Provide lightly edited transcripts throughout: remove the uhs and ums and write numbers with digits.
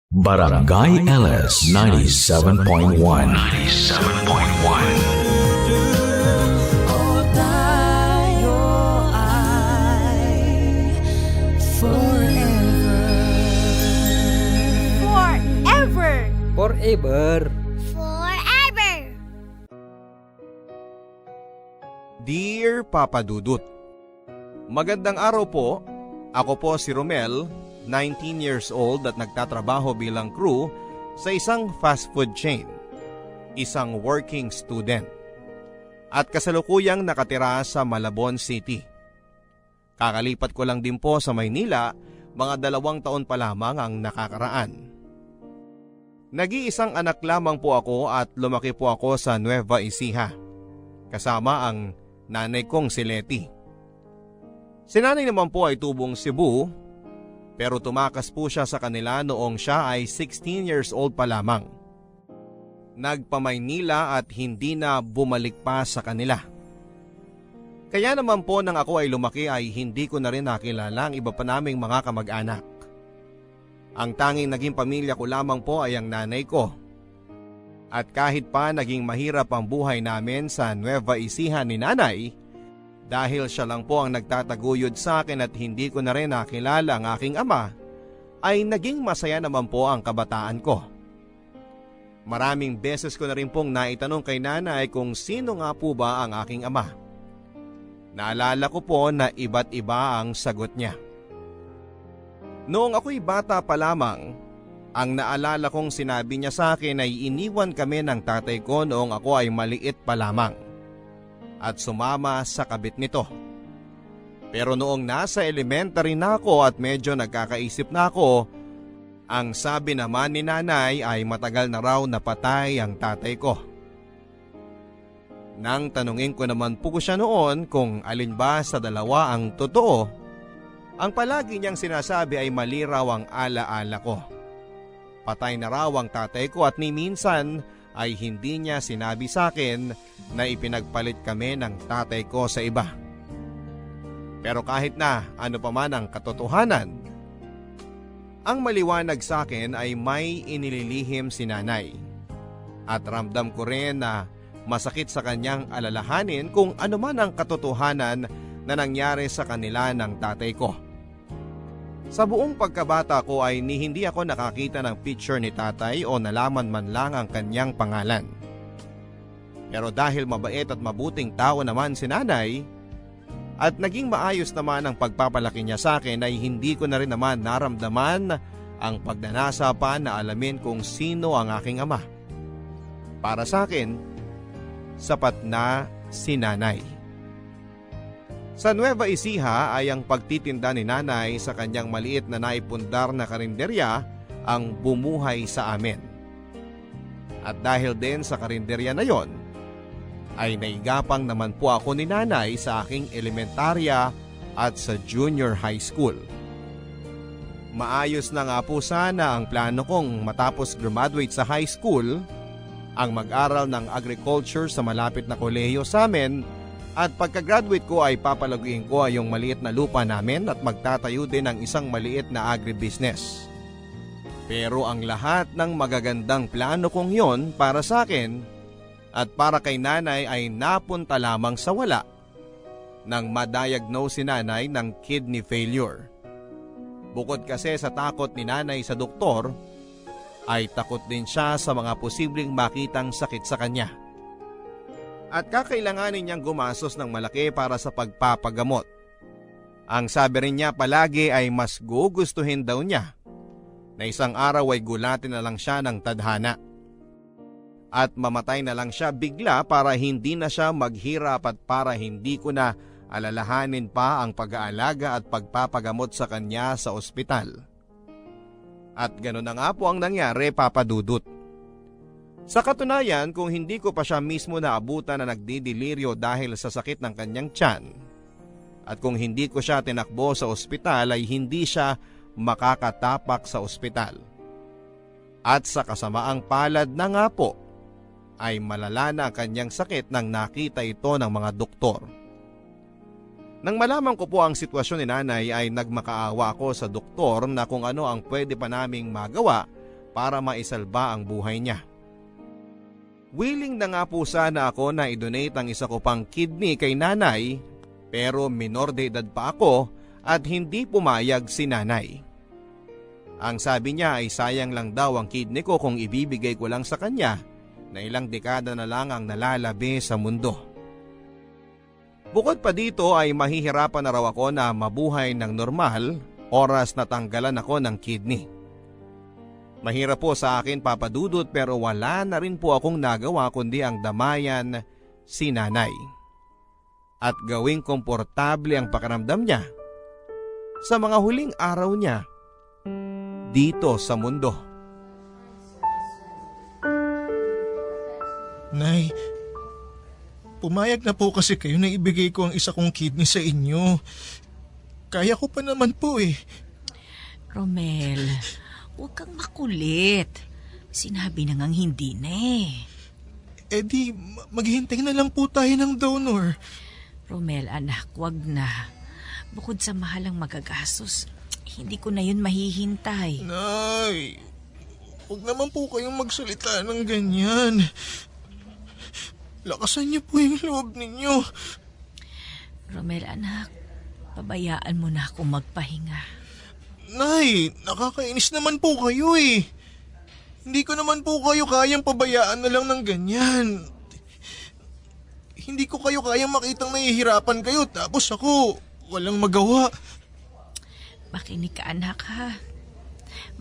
Barangay LS 97.1. 97.1. Tayo ay forever. Forever! Forever. Forever! Dear Papa Dudut, magandang araw po. Ako po si Romel, 19 years old at nagtatrabaho bilang crew sa isang fast food chain, isang working student, at kasalukuyang nakatira sa Malabon City. Kakalipat ko lang din po sa Maynila, mga 2 taon pa lamang ang nakakaraan. Nag-iisang anak lamang po ako at lumaki po ako sa Nueva Ecija, kasama ang nanay kong si Letty. Si nanay naman po ay tubong Cebu, pero tumakas po siya sa kanila noong siya ay 16 years old pa lamang. Nagpa-Maynila at hindi na bumalik pa sa kanila. Kaya naman po nang ako ay lumaki ay hindi ko na rin nakilala ang iba pa naming mga kamag-anak. Ang tanging naging pamilya ko lamang po ay ang nanay ko. At kahit pa naging mahirap ang buhay namin sa Nueva Ecija ni nanay, dahil siya lang po ang nagtataguyod sa akin at hindi ko na rin nakilala ang aking ama, ay naging masaya naman po ang kabataan ko. Maraming beses ko na rin pong naitanong kay nanay kung sino nga po ba ang aking ama. Naalala ko po na iba't iba ang sagot niya. Noong ako'y bata pa lamang, ang naalala kong sinabi niya sa akin ay iniwan kami ng tatay ko noong ako ay maliit pa lamang at sumama sa kabit nito. Pero noong nasa elementary na ako at medyo nagkakaisip na ako, ang sabi naman ni nanay ay matagal na raw napatay ang tatay ko. Nang tanungin ko naman po siya noon kung alin ba sa dalawa ang totoo, ang palagi niyang sinasabi ay mali raw ang alaala ko. Patay na raw ang tatay ko at ni minsan ay hindi niya sinabi sa akin na ipinagpalit kami ng tatay ko sa iba. Pero kahit na ano pa man ang katotohanan, ang maliwanag sa akin ay may inililihim si nanay. At ramdam ko rin na masakit sa kanyang alalahanin kung ano man ang katotohanan na nangyari sa kanila ng tatay ko. Sa buong pagkabata ko ay hindi ako nakakita ng picture ni tatay o nalaman man lang ang kanyang pangalan. Pero dahil mabait at mabuting tao naman si nanay at naging maayos naman ang pagpapalaki niya sa akin ay hindi ko na rin naman naramdaman ang pagnanasa pa na alamin kung sino ang aking ama. Para sa akin, sapat na si nanay. Sa Nueva Ecija ay ang pagtitinda ni nanay sa kanyang maliit na naipundar na karinderya ang bumuhay sa amin. At dahil din sa karinderya na yon, ay naigapang naman po ako ni nanay sa aking elementarya at sa junior high school. Maayos na nga po sana ang plano kong matapos graduate sa high school, ang mag-aral ng agriculture sa malapit na kolehiyo sa amin, at pagka-graduate ko ay papalaguin ko ay yung maliit na lupa namin at magtatayo din ng isang maliit na agribusiness. Pero ang lahat ng magagandang plano kong yon para sa akin at para kay nanay ay napunta lamang sa wala nang ma-diagnose si nanay ng kidney failure. Bukod kasi sa takot ni nanay sa doktor, ay takot din siya sa mga posibleng makitang sakit sa kanya. At kakailanganin niyang gumastos ng malaki para sa pagpapagamot. Ang sabi rin niya palagi ay mas gugustuhin daw niya na isang araw ay gulatin na lang siya ng tadhana. At mamatay na lang siya bigla para hindi na siya maghirap at para hindi ko na alalahanin pa ang pag-aalaga at pagpapagamot sa kanya sa ospital. At gano'n na nga po ang nangyari, Papa Dudut. Sa katunayan, kung hindi ko pa siya mismo naabutan na nagdidiliryo dahil sa sakit ng kanyang tiyan, at kung hindi ko siya tinakbo sa ospital ay hindi siya makakatapak sa ospital. At sa kasamaang palad na nga po, ay malala na ang kanyang sakit nang nakita ito ng mga doktor. Nang malaman ko po ang sitwasyon ni nanay ay nagmakaawa ako sa doktor na kung ano ang pwede pa naming magawa para maisalba ang buhay niya. Willing na nga po sana ako na i-donate ang isa ko pang kidney kay nanay, pero minor de edad pa ako at hindi pumayag si nanay. Ang sabi niya ay sayang lang daw ang kidney ko kung ibibigay ko lang sa kanya na ilang dekada na lang ang nalalabi sa mundo. Bukod pa dito ay mahihirapan na raw ako na mabuhay ng normal oras na tanggalan ako ng kidney. Mahirap po sa akin papadudot pero wala na rin po akong nagawa kundi ang damayan si nanay. At gawing komportable ang pakiramdam niya sa mga huling araw niya dito sa mundo. Nay, pumayag na po kasi kayo na ibigay ko ang isa kong kidney sa inyo. Kaya ko pa naman po eh. Romel, huwag kang makulit. Sinabi na ngang hindi na eh. Eh di, maghihintay na lang po tayo ng donor. Romel, anak, wag na. Bukod sa mahalang magagastos, hindi ko na yun mahihintay. Nay, huwag naman po kayong magsalita ng ganyan. Lakasan niyo po yung loob ninyo. Romel, anak, pabayaan mo na akong magpahinga. Nay, nakakainis naman po kayo eh. Hindi ko naman po kayo kayang pabayaan na lang ng ganyan. Hindi ko kayo kayang makitang nahihirapan kayo tapos ako walang magawa. Makinig ka, anak, ha?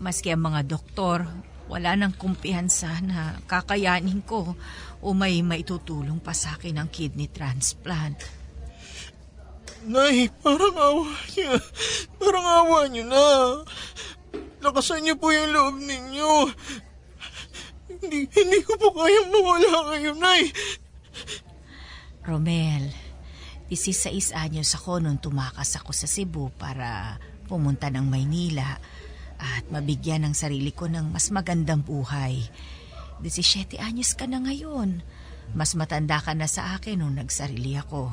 Maski ang mga doktor, wala nang kumpiyansa na kakayanin ko o may maitutulong pa sa akin ang kidney transplant. Nay, parang awa niyo na. Lakasan niyo po yung loob ninyo. Hindi ko po kayang mawala kayo, Nay. Romel, 16 anyos ako nung tumakas ako sa Cebu para pumunta ng Maynila at mabigyan ng sarili ko ng mas magandang buhay. 17 anyos ka na ngayon. Mas matanda ka na sa akin nung nagsarili ako.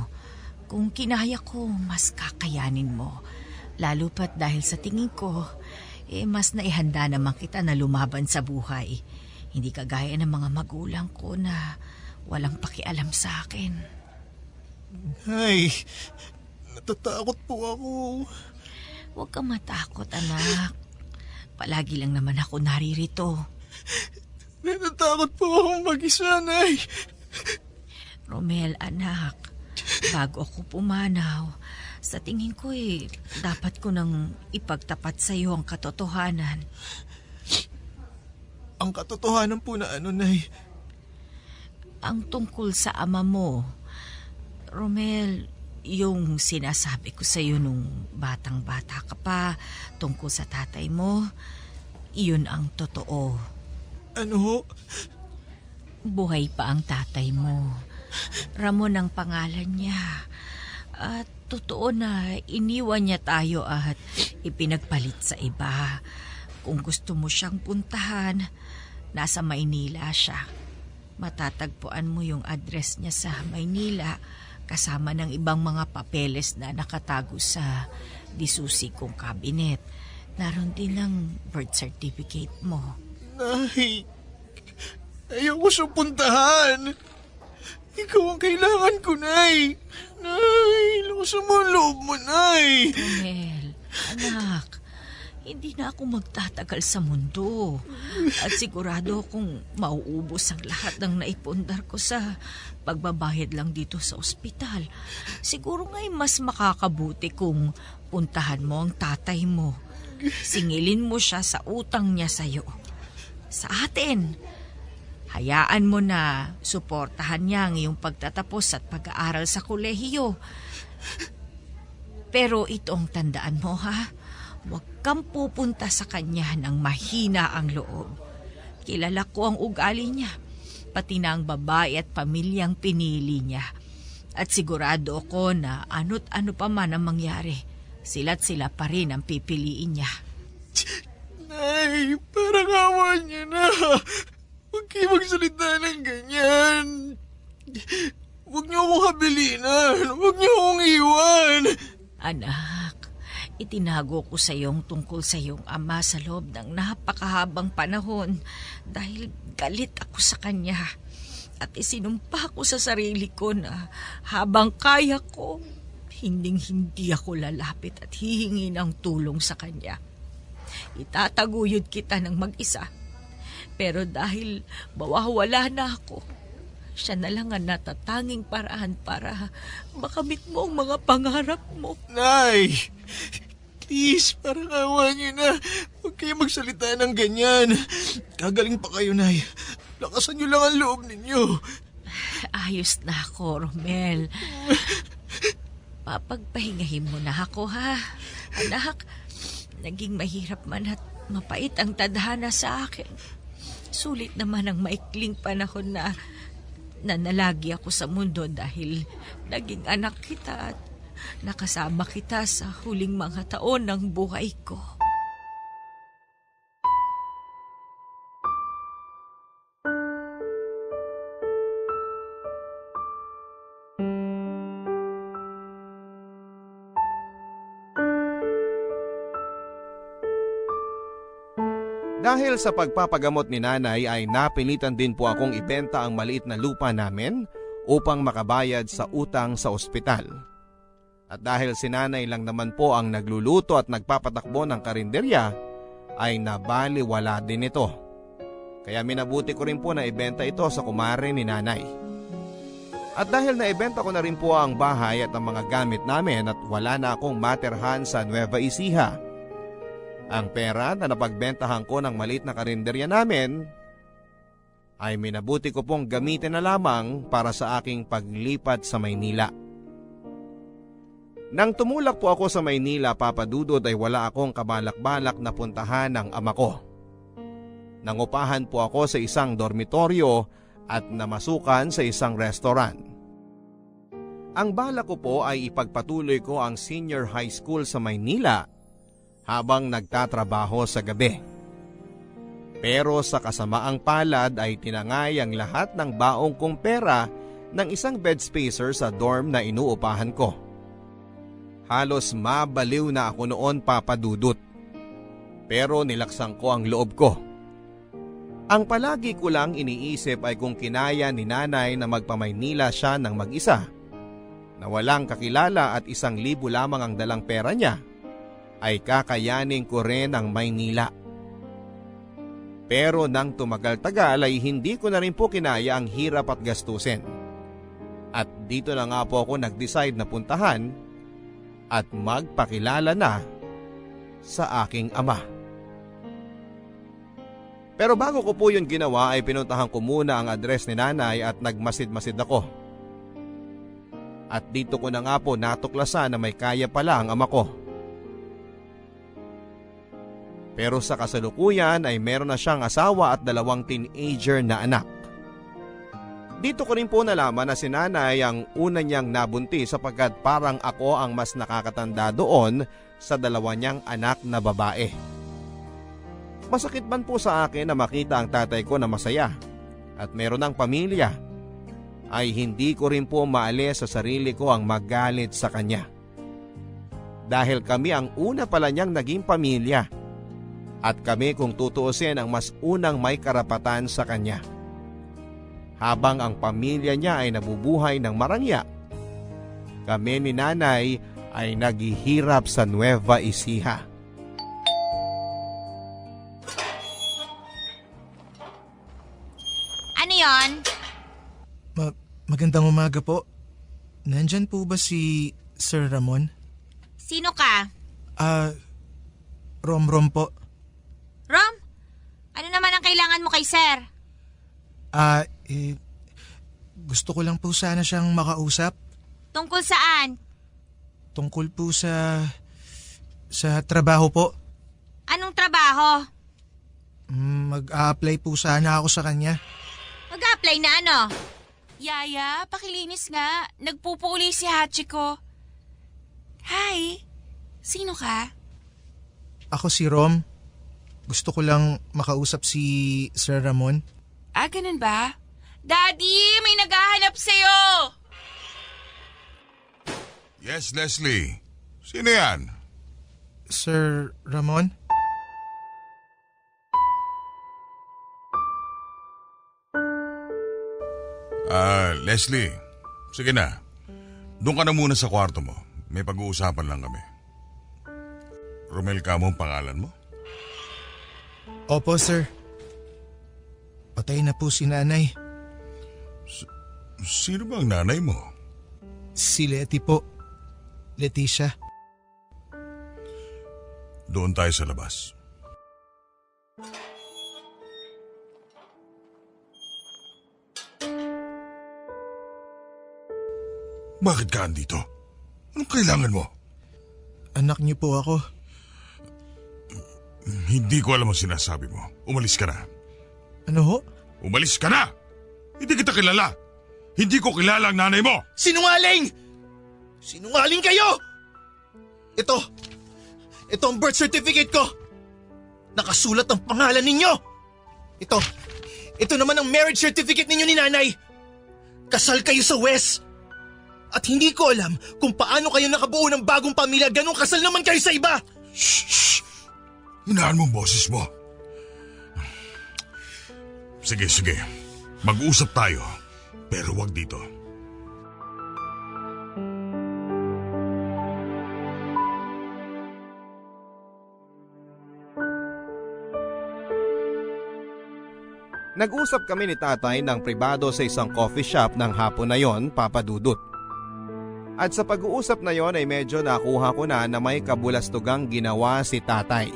Kung kinaya ko, mas kakayanin mo. Lalo pat dahil sa tingin ko, mas naihanda naman kita na lumaban sa buhay. Hindi kagaya ng mga magulang ko na walang pakialam sa akin. Ay, natatakot po ako. Huwag kang matakot, anak. Palagi lang naman ako naririto. Natatakot po akong mag-isa, Nay. Romel, anak, bago ako pumanaw, sa tingin ko dapat ko nang ipagtapat sa iyo ang katotohanan. Ang katotohanan po na ano, Nay? Ang tungkol sa ama mo. Romel, yung sinasabi ko sa iyo nung batang-bata ka pa tungkol sa tatay mo, iyon ang totoo. Ano ho? Buhay pa ang tatay mo. Ramon ang pangalan niya. At totoo na iniwan niya tayo at ipinagpalit sa iba. Kung gusto mo siyang puntahan, nasa Maynila siya. Matatagpuan mo yung address niya sa Maynila kasama ng ibang mga papeles na nakatago sa disusi kong kabinet. Naroon din ang birth certificate mo. Nay, ayoko siyang puntahan. Ikaw ang kailangan ko, Nay. Nay, lukusan mo ang loob mo, Nay. Romel, anak, hindi na ako magtatagal sa mundo. At sigurado akong mauubos ang lahat ng naipundar ko sa pagbabayad lang dito sa ospital. Siguro nga'y mas makakabuti kung puntahan mo ang tatay mo. Singilin mo siya sa utang niya sa'yo. Sa atin. Hayaan mo na suportahan niya ang iyong pagtatapos at pag-aaral sa kolehiyo. Pero ito ang tandaan mo, ha? Huwag kang pupunta sa kanya ng mahina ang loob. Kilala ko ang ugali niya, pati na ang babae at pamilyang pinili niya. At sigurado ako na ano't ano pa man ang mangyari, sila't sila pa rin ang pipiliin niya. Nay, parang awa niya na. Huwag kayo magsalita ng ganyan. Huwag niyo akong habilinan. Huwag niyo akong iwan. Anak, Itinago ko sa iyong tungkol sa iyong ama sa loob ng napakahabang panahon dahil galit ako sa kanya. At isinumpa ko sa sarili ko na habang kaya ko, hindi ako lalapit at hihingi ng tulong sa kanya. Itataguyod kita ng mag-isa. Pero dahil mawawala na ako, siya na lang ang natatanging paraan para makamit mo ang mga pangarap mo. Nay! Please, parang awa niyo na. Huwag kayo magsalita ng ganyan. Gagaling pa kayo, Nay. Lakasan niyo lang ang loob ninyo. Ayos na ako, Romel. Papagpahingahin mo na ako, ha? Anak, naging mahirap man at mapait ang tadhana sa akin. Sulit naman ang maikling panahon na nanalagi ako sa mundo dahil naging anak kita at nakasama kita sa huling mga taon ng buhay ko. Dahil sa pagpapagamot ni nanay ay napilitan din po akong ibenta ang maliit na lupa namin upang makabayad sa utang sa ospital. At dahil si nanay lang naman po ang nagluluto at nagpapatakbo ng karinderya, ay nabaliwala din ito. Kaya minabuti ko rin po na ibenta ito sa kumare ni nanay. At dahil naibenta ko na rin po ang bahay at ang mga gamit namin at wala na akong materhan sa Nueva Ecija, ang pera na napagbentahan ko ng maliit na karinderya namin ay minabuti ko pong gamitin na lamang para sa aking paglipat sa Maynila. Nang tumulak po ako sa Maynila, Papa Dudod, ay wala akong kabalak-balak na puntahan ng ama ko. Nangupahan po ako sa isang dormitoryo at namasukan sa isang restaurant. Ang balak ko po ay ipagpatuloy ko ang senior high school sa Maynila habang nagtatrabaho sa gabi. Pero sa kasamaang palad ay tinangay ang lahat ng baong kong pera ng isang bed spacer sa dorm na inuupahan ko. Halos mabaliw na ako noon, Papa Dudut. Pero nilaksan ko ang loob ko. Ang palagi ko lang iniisip ay kung kinaya ni nanay na magpamaynila siya ng mag-isa, na walang kakilala at 1,000 lamang ang dalang pera niya, ay kakayanin ko rin ang Maynila. Pero nang tumagal-tagal ay hindi ko na rin po kinaya ang hirap at gastusin. At dito na nga po ako nag-decide na puntahan at magpakilala na sa aking ama. Pero bago ko po yun ginawa ay pinuntahan ko muna ang address ni nanay at nagmasid-masid ako. At dito ko na nga po natuklasan na may kaya pala ang ama ko. Pero sa kasalukuyan ay meron na siyang asawa at 2 teenager na anak. Dito ko rin po nalaman na si nanay ang una niyang nabuntis sapagkat parang ako ang mas nakakatanda doon sa 2 niyang anak na babae. Masakit man po sa akin na makita ang tatay ko na masaya at meron ng pamilya, ay hindi ko rin po maalis sa sarili ko ang magalit sa kanya. Dahil kami ang una pala niyang naging pamilya. At kami kung tutuusin ang mas unang may karapatan sa kanya. Habang ang pamilya niya ay nabubuhay ng marangya, kami ni nanay ay naghihirap sa Nueva Ecija. Ano yon? Magandang umaga po. Nandyan po ba si Sir Ramon? Sino ka? Rom po. Rom? Ano naman ang kailangan mo kay Sir? Gusto ko lang po sana siyang makausap. Tungkol saan? Tungkol po sa trabaho po. Anong trabaho? Mag-a-apply po sana ako sa kanya. Mag-apply na ano? Yaya, pakilinis nga. Nagpupuli si Hachiko. Hi, sino ka? Ako si Rom. Gusto ko lang makausap si Sir Ramon. Ganun ba? Daddy, may naghahanap sa'yo! Yes, Leslie. Sino yan? Sir Ramon? Leslie, sige na. Doon ka na muna sa kwarto mo. May pag-uusapan lang kami. Romel ka mo ang pangalan mo? Opo, sir. Patay na po si nanay. Sino ba ang nanay mo? Si Letty po. Leticia. Doon tayo sa labas. Bakit ka andito? Anong kailangan mo? Anak niyo po ako. Hindi ko alam ang sinasabi mo. Umalis ka na. Ano ho? Umalis ka na! Hindi kita kilala! Hindi ko kilala ang nanay mo! Sinungaling! Sinungaling kayo! Ito ang birth certificate ko. Nakasulat ang pangalan ninyo. Ito naman ang marriage certificate ninyo ni nanay. Kasal kayo sa West. At hindi ko alam kung paano kayo nakabuo ng bagong pamilya, ganong kasal naman kayo sa iba. Shh! Hinaan mo ang boses mo. Sige. Mag-usap tayo. Pero wag dito. Nag-usap kami ni tatay ng pribado sa isang coffee shop ng hapon na yon, Papa Dudut. At sa pag-uusap na yon ay medyo nakuha ko na may kabulastugang ginawa si tatay.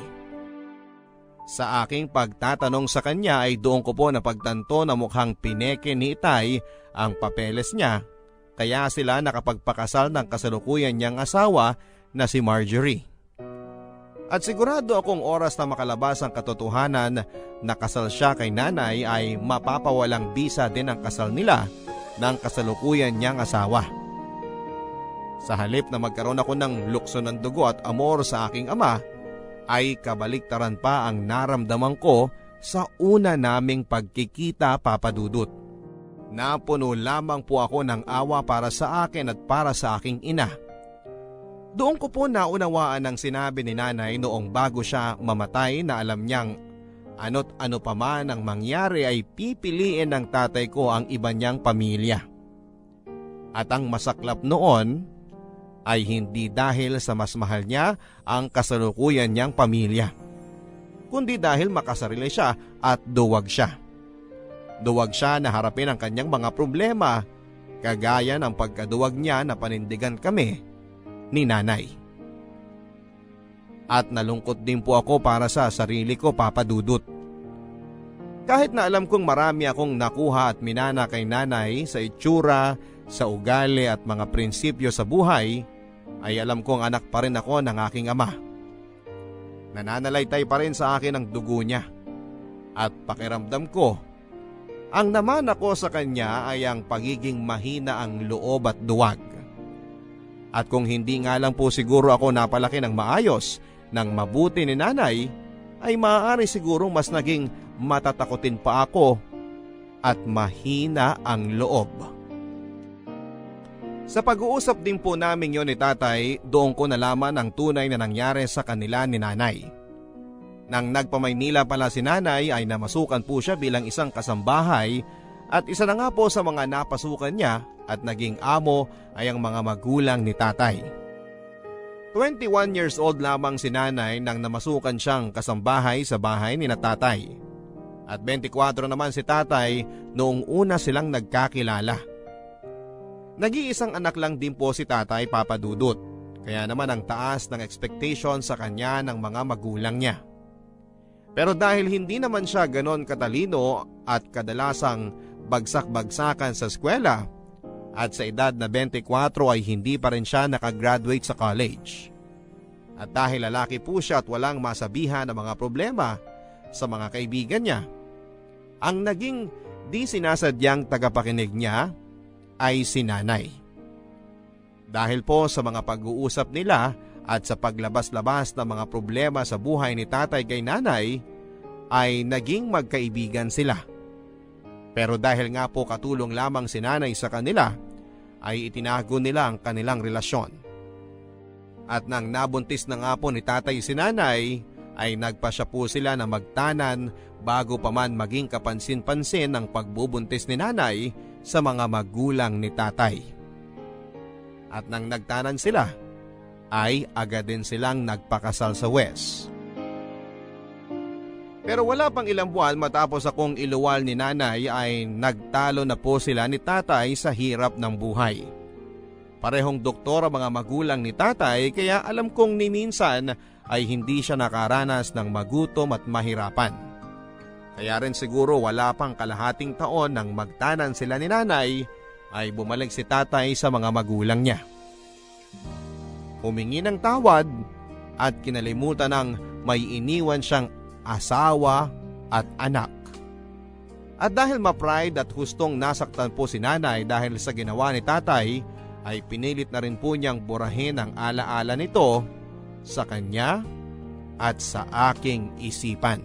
Sa aking pagtatanong sa kanya ay doon ko po napagtanto na mukhang pineke ni Itay ang papeles niya, kaya sila nakapagpakasal ng kasalukuyan niyang asawa na si Marjorie. At sigurado akong oras na makalabas ang katotohanan na kasal siya kay nanay ay mapapawalang bisa din ang kasal nila ng kasalukuyan niyang asawa. Sa halip na magkaroon ako ng lukso ng dugo at amor sa aking ama, ay kabaliktaran pa ang naramdaman ko sa una naming pagkikita, Papa Dudut. Napuno lamang po ako ng awa para sa akin at para sa aking ina. Doon ko po naunawaan ang sinabi ni nanay noong bago siya mamatay na alam niyang ano't ano pa man ang mangyari ay pipiliin ng tatay ko ang iba niyang pamilya. At ang masaklap noon ay hindi dahil sa mas mahal niya ang kasalukuyan niyang pamilya, kundi dahil makasarili siya at duwag siya. Duwag siya na harapin ang kanyang mga problema, kagaya ng pagkaduwag niya na panindigan kami ni nanay. At nalungkot din po ako para sa sarili ko, Papa Dudut. Kahit na alam kong marami akong nakuha at minana kay nanay sa itsura, sa ugali at mga prinsipyo sa buhay, ay alam kong anak pa rin ako ng aking ama. Nananalaytay pa rin sa akin ang dugo niya. At pakiramdam ko, ang naman ako sa kanya ay ang pagiging mahina ang loob at duwag. At kung hindi nga lang po siguro ako napalaki ng maayos, ng mabuti ni nanay, ay maaari sigurong mas naging matatakotin pa ako at mahina ang loob. Sa pag-uusap din po namin yon ni tatay, doon ko nalaman ang tunay na nangyari sa kanila ni nanay. Nang nagpamaynila pala si nanay ay namasukan po siya bilang isang kasambahay at isa na nga po sa mga napasukan niya at naging amo ay ang mga magulang ni tatay. 21 years old lamang si nanay nang namasukan siyang kasambahay sa bahay ni tatay. At 24 naman si tatay noong una silang nagkakilala. Nag-iisang anak lang din po si tatay, Papa Dudut, kaya naman ang taas ng expectation sa kanya ng mga magulang niya. Pero dahil hindi naman siya ganon katalino at kadalasang bagsak-bagsakan sa eskwela, at sa edad na 24 ay hindi pa rin siya nakagraduate sa college. At dahil lalaki po siya at walang masabihan ng mga problema sa mga kaibigan niya, ang naging di sinasadyang tagapakinig niya ay si nanay. Dahil po sa mga pag-uusap nila at sa paglabas-labas ng mga problema sa buhay ni tatay kay nanay, ay naging magkaibigan sila. Pero dahil nga po katulong lamang si nanay sa kanila, ay itinago nila ang kanilang relasyon. At nang nabuntis na nga po ni tatay si nanay, ay nagpasya po sila na magtanan bago pa man maging kapansin-pansin ang pagbubuntis ni nanay sa mga magulang ni tatay. At nang nagtanan sila, ay agad din silang nagpakasal sa West. Pero wala pang ilang buwan matapos akong iluwal ni nanay ay nagtalo na po sila ni tatay sa hirap ng buhay. Parehong doktor ang mga magulang ni tatay kaya alam kong ni minsan ay hindi siya nakaranas ng magutom at mahirapan. Kaya rin siguro wala pang kalahating taon nang magtanan sila ni nanay ay bumalik si tatay sa mga magulang niya. Humingi ng tawad at kinalimutan ng may iniwan siyang asawa at anak. At dahil ma-pride at hustong nasaktan po si nanay dahil sa ginawa ni tatay, ay pinilit na rin po niyang burahin ang alaala nito sa kanya at sa aking isipan.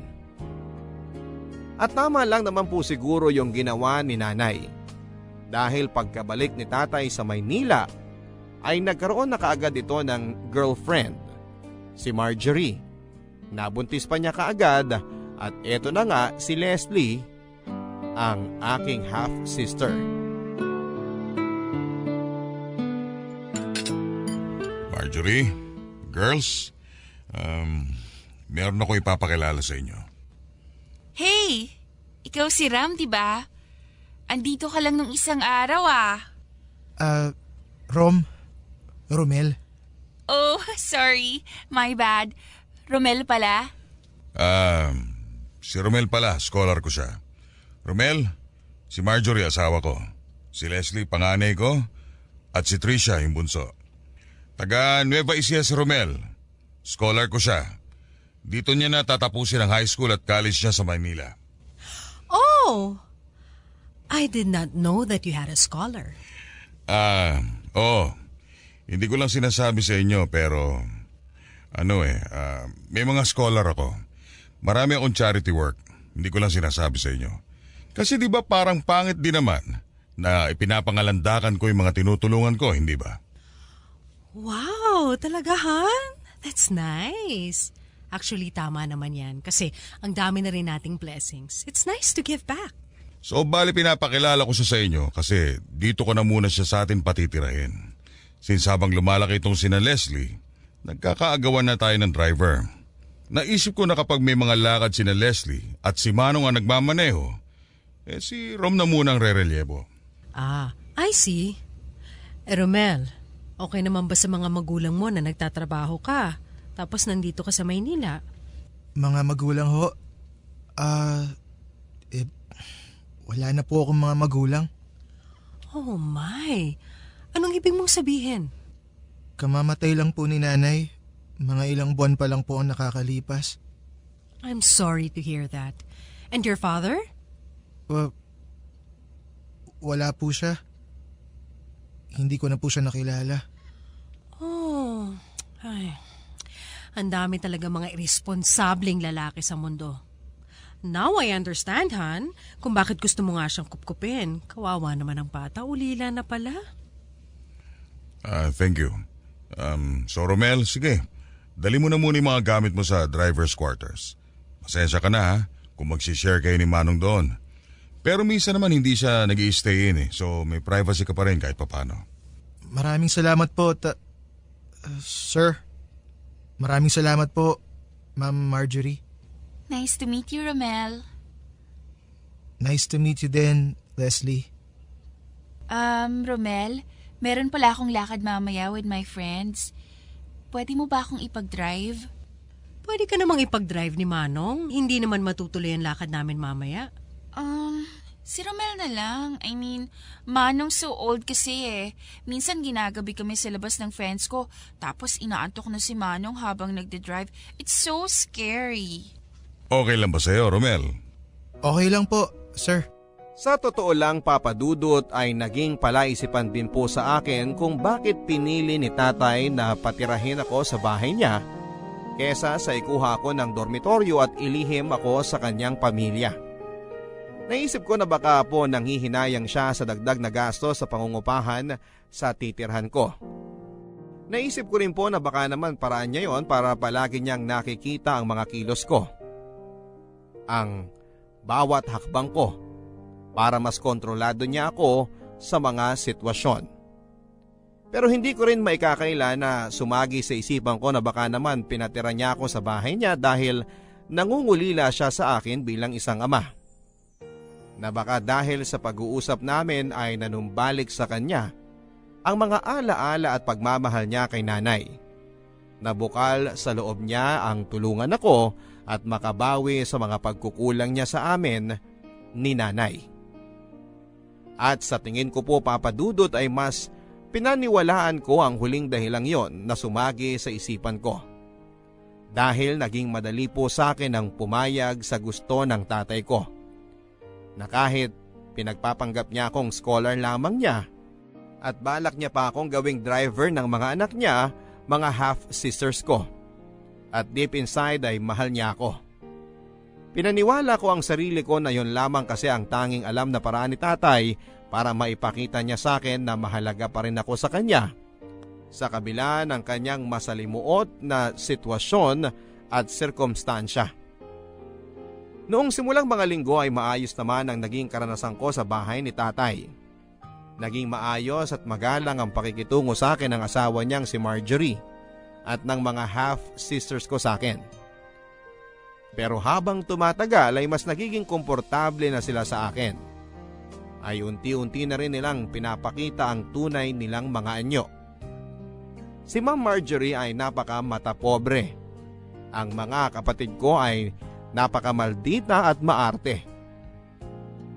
At tama lang naman po siguro yung ginawa ni nanay. Dahil pagkabalik ni tatay sa Maynila, ay nagkaroon na kaagad ito ng girlfriend, si Marjorie. Nabuntis pa niya kaagad at eto na nga si Leslie, ang aking half-sister. Marjorie, girls, meron ako ipapakilala sa inyo. Hey! Ikaw si Ram, di ba? Andito ka lang nung isang araw Romel. Oh, sorry. My bad. Romel pala? Si Romel pala, scholar ko siya. Romel, si Marjorie asawa ko. Si Leslie panganay ko at si Tricia yung bunso. Taga Nueva Ecija si Romel. Scholar ko siya. Dito niya na tatapusin ang high school at college niya sa Manila. Oh! I did not know that you had a scholar. Hindi ko lang sinasabi sa inyo pero may mga scholar ako. Marami akong charity work. Hindi ko lang sinasabi sa inyo. Kasi di ba parang pangit din naman na ipinapangalandakan ko yung mga tinutulungan ko, hindi ba? Wow, talaga, Han? That's nice. Actually, tama naman yan kasi ang dami na rin nating blessings. It's nice to give back. So bali pinapakilala ko siya sa inyo kasi dito ko na muna siya sa atin patitirahin. Since habang lumalaki itong sina Leslie, nagkakaagawan na tayo ng driver. Naisip ko na kapag may mga lakad sina Leslie at si Manong ang nagmamaneho, si Rom na munang re-relyebo. I see. Romel, okay naman ba sa mga magulang mo na nagtatrabaho ka? Tapos nandito ka sa Maynila? Mga magulang ho? Wala na po akong mga magulang. Oh my! Anong ibig mong sabihin? Kamamatay lang po ni nanay. Mga ilang buwan pa lang po ang nakakalipas. I'm sorry to hear that. And your father? Wala po siya. Hindi ko na po siya nakilala. Oh, ay. Ang dami talaga mga irresponsableng lalaki sa mundo. Now I understand, Han, kung bakit gusto mo nga siyang kupkupin. Kawawa naman ang bata, ulila na pala. Thank you. So Romel, sige. Dali mo na muna yung mga gamit mo sa driver's quarters. Pasensya ka na ha, kung magsishare kayo ni Manong doon. Pero minsan naman hindi siya nag-i-stay in so may privacy ka pa rin kahit papano. Maraming salamat po, sir. Maraming salamat po, Ma'am Marjorie. Nice to meet you, Romel. Nice to meet you din, Leslie. Romel, meron pala akong lakad mamaya with my friends. Pwede mo ba akong ipag-drive? Pwede ka namang ipag-drive ni Manong. Hindi naman matutuloy ang lakad namin mamaya. Si Romel na lang. I mean, Manong so old kasi Minsan ginagabi kami sa labas ng friends ko, tapos inaantok na si Manong habang nagde-drive. It's so scary. Okay lang ba sa'yo, Romel? Okay lang po, sir. Sa totoo lang, Papa Dudut, ay naging palaisipan din po sa akin kung bakit pinili ni tatay na patirahin ako sa bahay niya kesa sa ikuha ko ng dormitoryo at ilihim ako sa kanyang pamilya. Naisip ko na baka po nanghihinayang siya sa dagdag na gasto sa pangungupahan sa titirhan ko. Naisip ko rin po na baka naman paraan niya yon para palagi niyang nakikita ang mga kilos ko. Ang bawat hakbang ko para mas kontrolado niya ako sa mga sitwasyon. Pero hindi ko rin maikakaila na sumagi sa isipan ko na baka naman pinatira niya ako sa bahay niya dahil nangungulila siya sa akin bilang isang ama. Na baka dahil sa pag-uusap namin ay nanumbalik sa kanya ang mga alaala at pagmamahal niya kay nanay. Nabukal sa loob niya ang tulungan ako at makabawi sa mga pagkukulang niya sa amin ni nanay. At sa tingin ko po papadudot ay mas pinaniwalaan ko ang huling dahilang yon na sumagi sa isipan ko. Dahil naging madali po sa akin ang pumayag sa gusto ng tatay ko. Na kahit pinagpapanggap niya akong scholar lamang niya at balak niya pa akong gawing driver ng mga anak niya, mga half-sisters ko. At deep inside ay mahal niya ako. Pinaniwala ko ang sarili ko na yon lamang kasi ang tanging alam na paraan ni tatay para maipakita niya sa akin na mahalaga pa rin ako sa kanya. Sa kabila ng kanyang masalimuot na sitwasyon at sirkumstansya. Noong simulang mga linggo ay maayos naman ang naging karanasan ko sa bahay ni tatay. Naging maayos at magalang ang pakikitungo sa akin ng asawa niyang si Marjorie at ng mga half-sisters ko sa akin. Pero habang tumatagal ay mas nagiging komportable na sila sa akin. Ay unti-unti na rin nilang pinapakita ang tunay nilang mga anyo. Si Ma'am Marjorie ay napaka matapobre. Ang mga kapatid ko ay napakamaldita at maarte.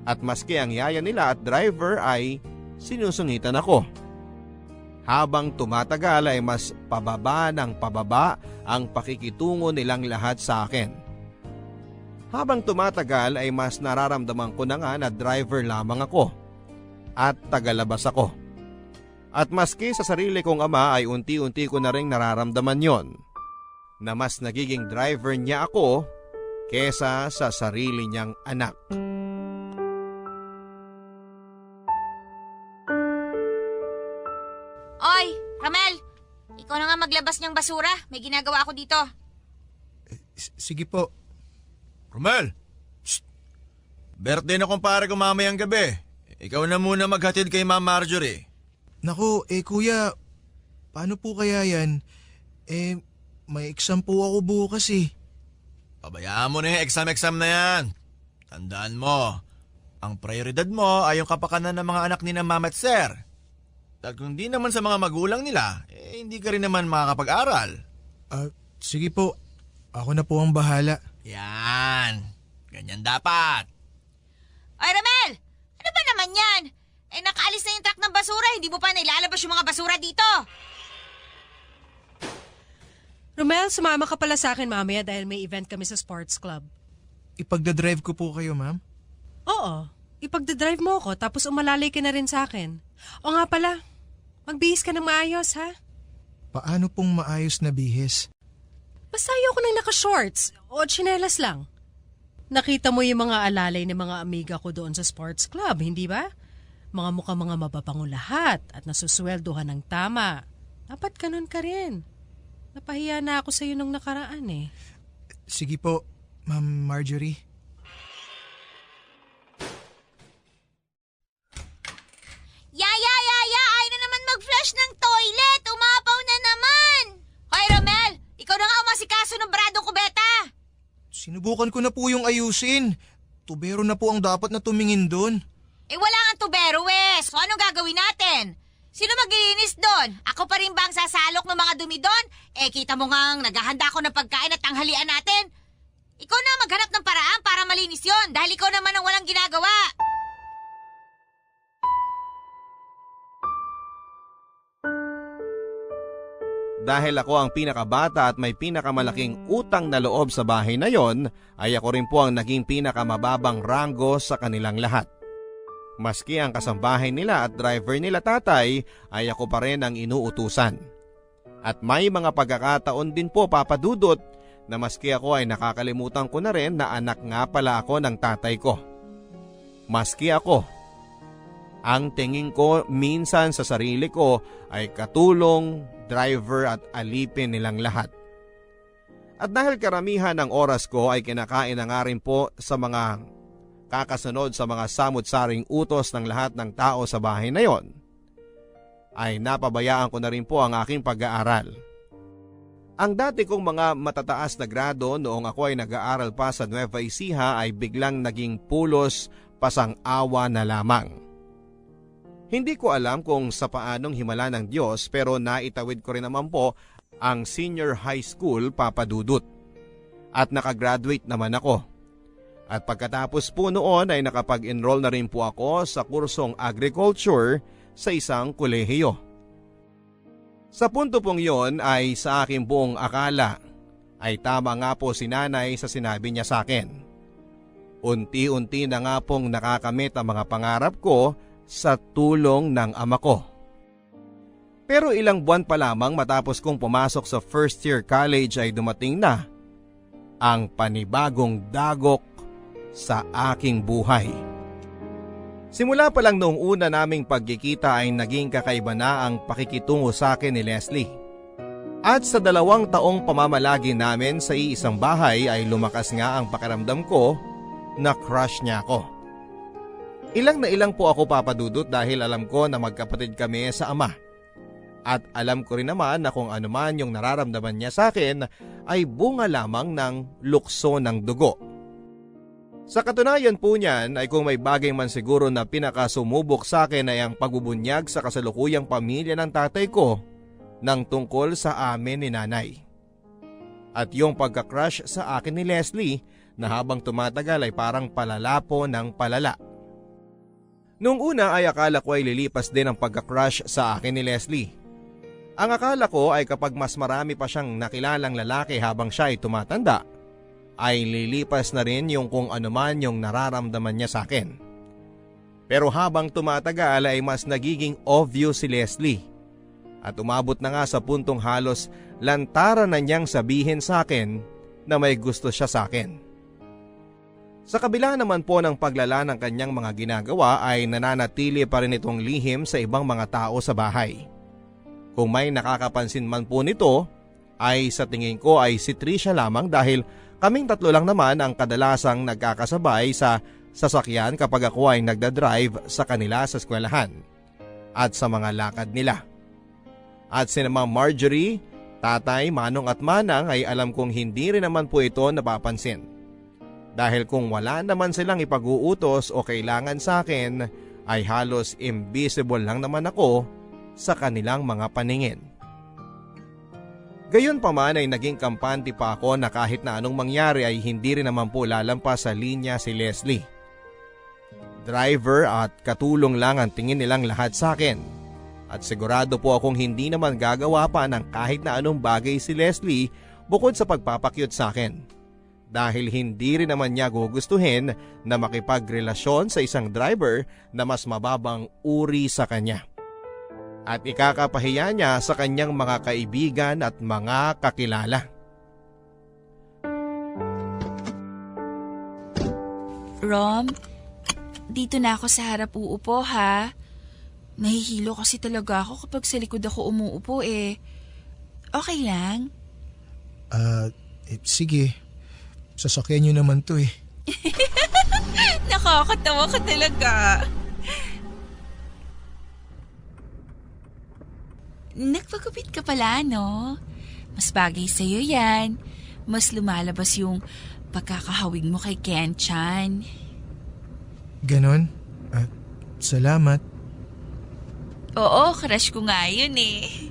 At maski ang yaya nila at driver ay sinusungitan ako. Habang tumatagal ay mas pababa ng pababa ang pakikitungo nilang lahat sa akin. Habang tumatagal ay mas nararamdaman ko na nga na driver lamang ako at tagalabas ako. At maski sa sarili kong ama ay unti-unti ko na rin nararamdaman yon, na mas nagiging driver niya ako kesa sa sarili niyang anak. Oy, Ramel! Ikaw na nga maglabas niyang basura. May ginagawa ako dito. Sige po. Romel! Shh! Birthday na kumpare ko mamayang gabi. Ikaw na muna maghatid kay Ma'am Marjorie. Naku, kuya, paano po kaya yan? May exam po ako bukas eh. Pabayaan mo na yung exam na yan. Tandaan mo, ang prioridad mo ay yung kapakanan ng mga anak ni na Ma'am at Sir. Dahil kung di naman sa mga magulang nila, hindi ka rin naman makakapag-aral. Sige po, ako na po ang bahala. Yan, ganyan dapat. Oy, Ramel! Ano ba naman yan? Nakaalis na yung truck ng basura. Hindi mo pa nailalabas yung mga basura dito. Romel, sumama ka pala sa akin mamaya dahil may event kami sa sports club. Ipagdadrive ko po kayo, ma'am? Oo, ipagdadrive mo ako tapos umalalay ka na rin sa akin. O nga pala, magbihis ka ng maayos ha? Paano pong maayos na bihis? Basta ayoko nang naka-shorts o tsinelas lang. Nakita mo yung mga alalay ng mga amiga ko doon sa sports club, hindi ba? Mga mukhang mga mababangong lahat at nasusweldohan ng tama. Dapat ganun ka rin. Napahiya na ako sa iyo nung nakaraan eh. Sige po, Ma'am Marjorie. Yaya! Ayaw na naman mag-flush ng toilet! Umapaw na naman! Hoy, Romel! Ikaw na nga umasikaso ng bradong kubeta! Sinubukan ko na po yung ayusin. Tubero na po ang dapat na tumingin doon. Wala nga tubero, Wes. So anong gagawin natin? Sino maglilinis doon? Ako pa rin ba ang sasalok ng mga dumi doon? Kita mo nga naghahanda ako ng pagkain at tanghalian natin. Ikaw na maghanap ng paraan para malinis yon dahil ikaw naman ang walang ginagawa. Dahil ako ang pinakabata at may pinakamalaking utang na loob sa bahay na yon, ay ako rin po ang naging pinakamababang ranggo sa kanilang lahat. Maski ang kasambahay nila at driver nila tatay ay ako pa rin ang inuutusan. At may mga pagkakataon din po papadudot na maski ako ay nakakalimutan ko na rin na anak nga pala ako ng tatay ko. Maski ako Ang tingin ko minsan sa sarili ko ay katulong, driver at alipin nilang lahat. At dahil karamihan ng oras ko ay kinakain na nga rin po sa mga kakasunod sa mga samut-saring utos ng lahat ng tao sa bahay na yon, ay napabayaan ko na rin po ang aking pag-aaral. Ang dati kong mga matataas na grado noong ako ay nag-aaral pa sa Nueva Ecija ay biglang naging pulos pasang-awa na lamang. Hindi ko alam kung sa paanong himala ng Diyos pero naitawid ko rin naman po ang senior high school, Papa Dudut. At nakagraduate naman ako. At pagkatapos po noon ay nakapag-enroll na rin po ako sa kursong agriculture sa isang kolehiyo. Sa punto pong yon ay sa aking buong akala ay tama nga po si nanay sa sinabi niya sa akin. Unti-unti na nga pong nakakamit ang mga pangarap ko sa tulong ng ama ko. Pero ilang buwan pa lamang matapos kong pumasok sa first year college ay dumating na ang panibagong dagok sa aking buhay. Simula pa lang noong una naming pagkikita ay naging kakaiba na ang pakikitungo sa akin ni Leslie. At sa 2 taong pamamalagi namin sa iisang bahay ay lumakas nga ang pakiramdam ko na crush niya ako. Ilang na ilang po ako, Papa Dudut, dahil alam ko na magkapatid kami sa ama. At alam ko rin naman na kung ano man yung nararamdaman niya sa akin ay bunga lamang ng lukso ng dugo. Sa katunayan po niyan ay kung may bagay man siguro na pinakasumubok sa akin ay ang pagbubunyag sa kasalukuyang pamilya ng tatay ko ng tungkol sa amin ni nanay. At yung pagka-crush sa akin ni Leslie na habang tumatagal ay parang palala po ng palala. Noong una ay akala ko ay lilipas din ang pagka-crush sa akin ni Leslie. Ang akala ko ay kapag mas marami pa siyang nakilalang lalaki habang siya ay tumatanda, ay lilipas na rin yung kung ano man yung nararamdaman niya sa akin. Pero habang tumatagal ay mas nagiging obvious si Leslie. At umabot na nga sa puntong halos lantaran na niyang sabihin sa akin na may gusto siya sa akin. Sa kabila naman po ng paglala ng kanyang mga ginagawa ay nananatili pa rin itong lihim sa ibang mga tao sa bahay. Kung may nakakapansin man po nito ay sa tingin ko ay si Trisha lamang dahil kaming 3 lang naman ang kadalasang nagkakasabay sa sasakyan kapag ako ay nagdadrive sa kanila sa eskwelahan at sa mga lakad nila. At sina Ma'am Marjorie, Tatay, Manong at Manang ay alam kong hindi rin naman po ito napapansin. Dahil kung wala naman silang ipag-uutos o kailangan sa akin ay halos invisible lang naman ako sa kanilang mga paningin. Gayon pa man ay naging kampante pa ako na kahit na anong mangyari ay hindi rin naman po lalampas sa linya si Leslie. Driver at katulong lang ang tingin nilang lahat sa akin. At sigurado po akong hindi naman gagawa pa ng kahit na anong bagay si Leslie bukod sa pagpapakyut sa akin. Dahil hindi rin naman niya gugustuhin na makipagrelasyon sa isang driver na mas mababang uri sa kanya. At ikakapahiya niya sa kanyang mga kaibigan at mga kakilala. Rom, dito na ako sa harap uupo ha. Nahihilo kasi talaga ako kapag sa likod ako umuupo eh. Okay lang? Sige. Sasakyan niyo naman to eh. Nakakatawa ka talaga. Nagpagupit ka pala, no? Mas bagay sa'yo yan. Mas lumalabas yung pagkakahawig mo kay Ken-chan. Ganon? Salamat. Oo, crush ko nga yun eh.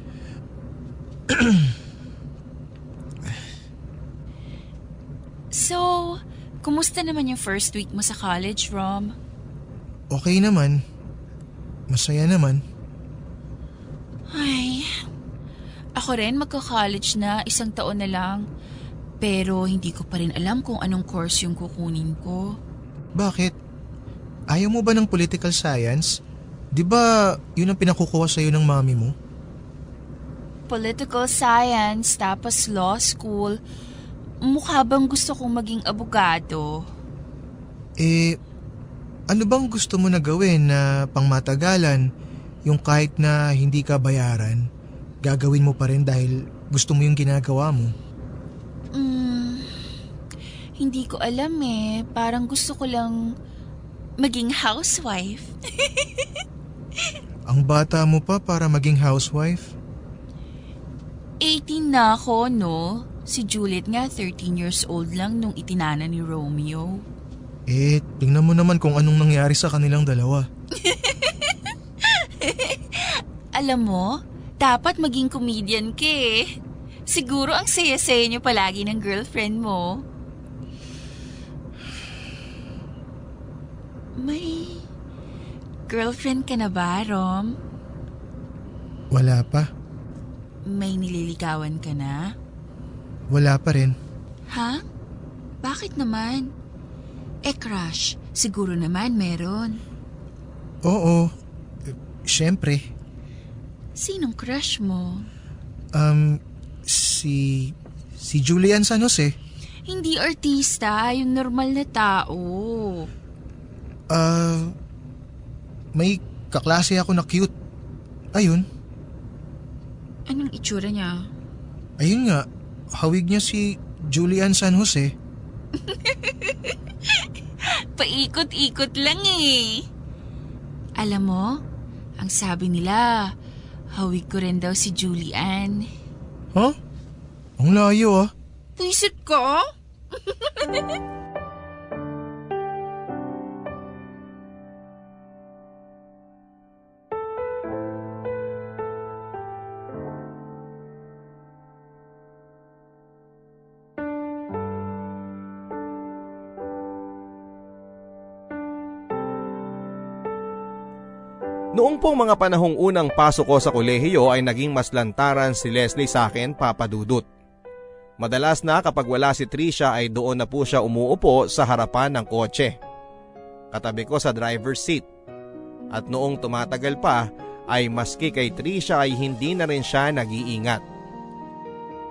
So, kumusta naman yung first week mo sa college, Rom? Okay naman. Masaya naman. Ay, ako rin magka-college na, 1 taon na lang. Pero hindi ko pa rin alam kung anong course yung kukunin ko. Bakit? Ayaw mo ba ng political science? Di ba yun ang pinakukuha sa'yo ng mami mo? Political science, tapos law school. Mukha bang gusto kong maging abogado? Ano bang gusto mo na gawin na pangmatagalan, yung kahit na hindi ka bayaran, gagawin mo pa rin dahil gusto mo yung ginagawa mo? Hindi ko alam eh. Parang gusto ko lang maging housewife. Ang bata mo pa para maging housewife? 18 na ako, no? Si Juliet nga 13 years old lang nung itinana ni Romeo. Tingnan mo naman kung anong nangyari sa kanilang dalawa. Alam mo, dapat maging comedian ka eh. Siguro ang saya-saya niyo palagi ng girlfriend mo. May girlfriend ka na ba, Rom? Wala pa. May nililigawan ka na? Wala pa rin. Ha? Bakit naman? Crush, siguro naman meron. Oo. Siyempre. Sinong crush mo? Si Julian San Jose. Hindi artista, yung normal na tao. May kaklase ako na cute. Ayun. Anong itsura niya? Ayun nga. Hawig niya si Julian San Jose. Paikot-ikot lang eh. Alam mo, ang sabi nila, hawig ko rin daw si Julian. Huh? Ang layo ah. Puisit ka? Noong pong mga panahong unang pasok ko sa kolehiyo ay naging mas lantaran si Leslie sa akin, Papa Dudut. Madalas na kapag wala si Trisha ay doon na po siya umuupo sa harapan ng kotse. Katabi ko sa driver's seat. At noong tumatagal pa ay maski kay Trisha ay hindi na rin siya nag-iingat.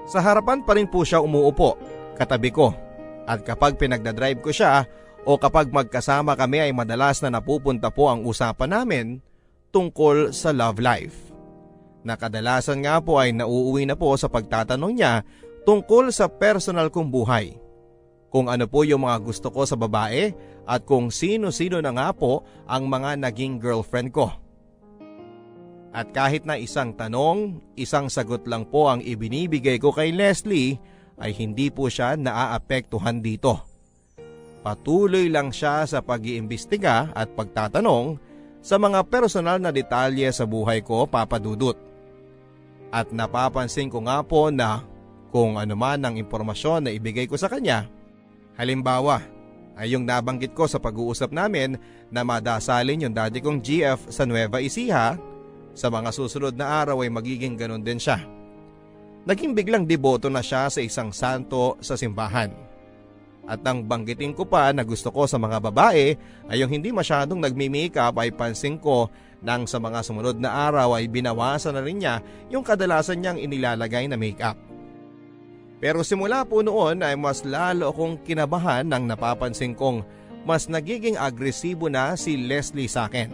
Sa harapan pa rin po siya umuupo, katabi ko. At kapag pinagdadrive ko siya o kapag magkasama kami ay madalas na napupunta po ang usapan namin tungkol sa love life. Nakadalasan nga po ay nauuwi na po sa pagtatanong niya tungkol sa personal kong buhay. Kung ano po yung mga gusto ko sa babae at kung sino-sino na nga po ang mga naging girlfriend ko. At kahit na isang tanong, isang sagot lang po ang ibinibigay ko kay Leslie ay hindi po siya naaapektuhan dito. Patuloy lang siya sa pag-iimbestiga at pagtatanong sa mga personal na detalye sa buhay ko, Papa Dudut. At napapansin ko nga po na kung ano man ang impormasyon na ibigay ko sa kanya, halimbawa ay yung nabanggit ko sa pag-uusap namin na madasalin yung daddy kong GF sa Nueva Ecija, sa mga susunod na araw ay magiging ganun din siya. Naging biglang deboto na siya sa isang santo sa simbahan. At ang banggitin ko pa na gusto ko sa mga babae ay yung hindi masyadong nagmi-makeup ay pansin ko nang sa mga sumunod na araw ay binawasan na rin niya yung kadalasan niyang inilalagay na makeup. Pero simula po noon ay mas lalo akong kinabahan nang napapansin kong mas nagiging agresibo na si Leslie sa akin.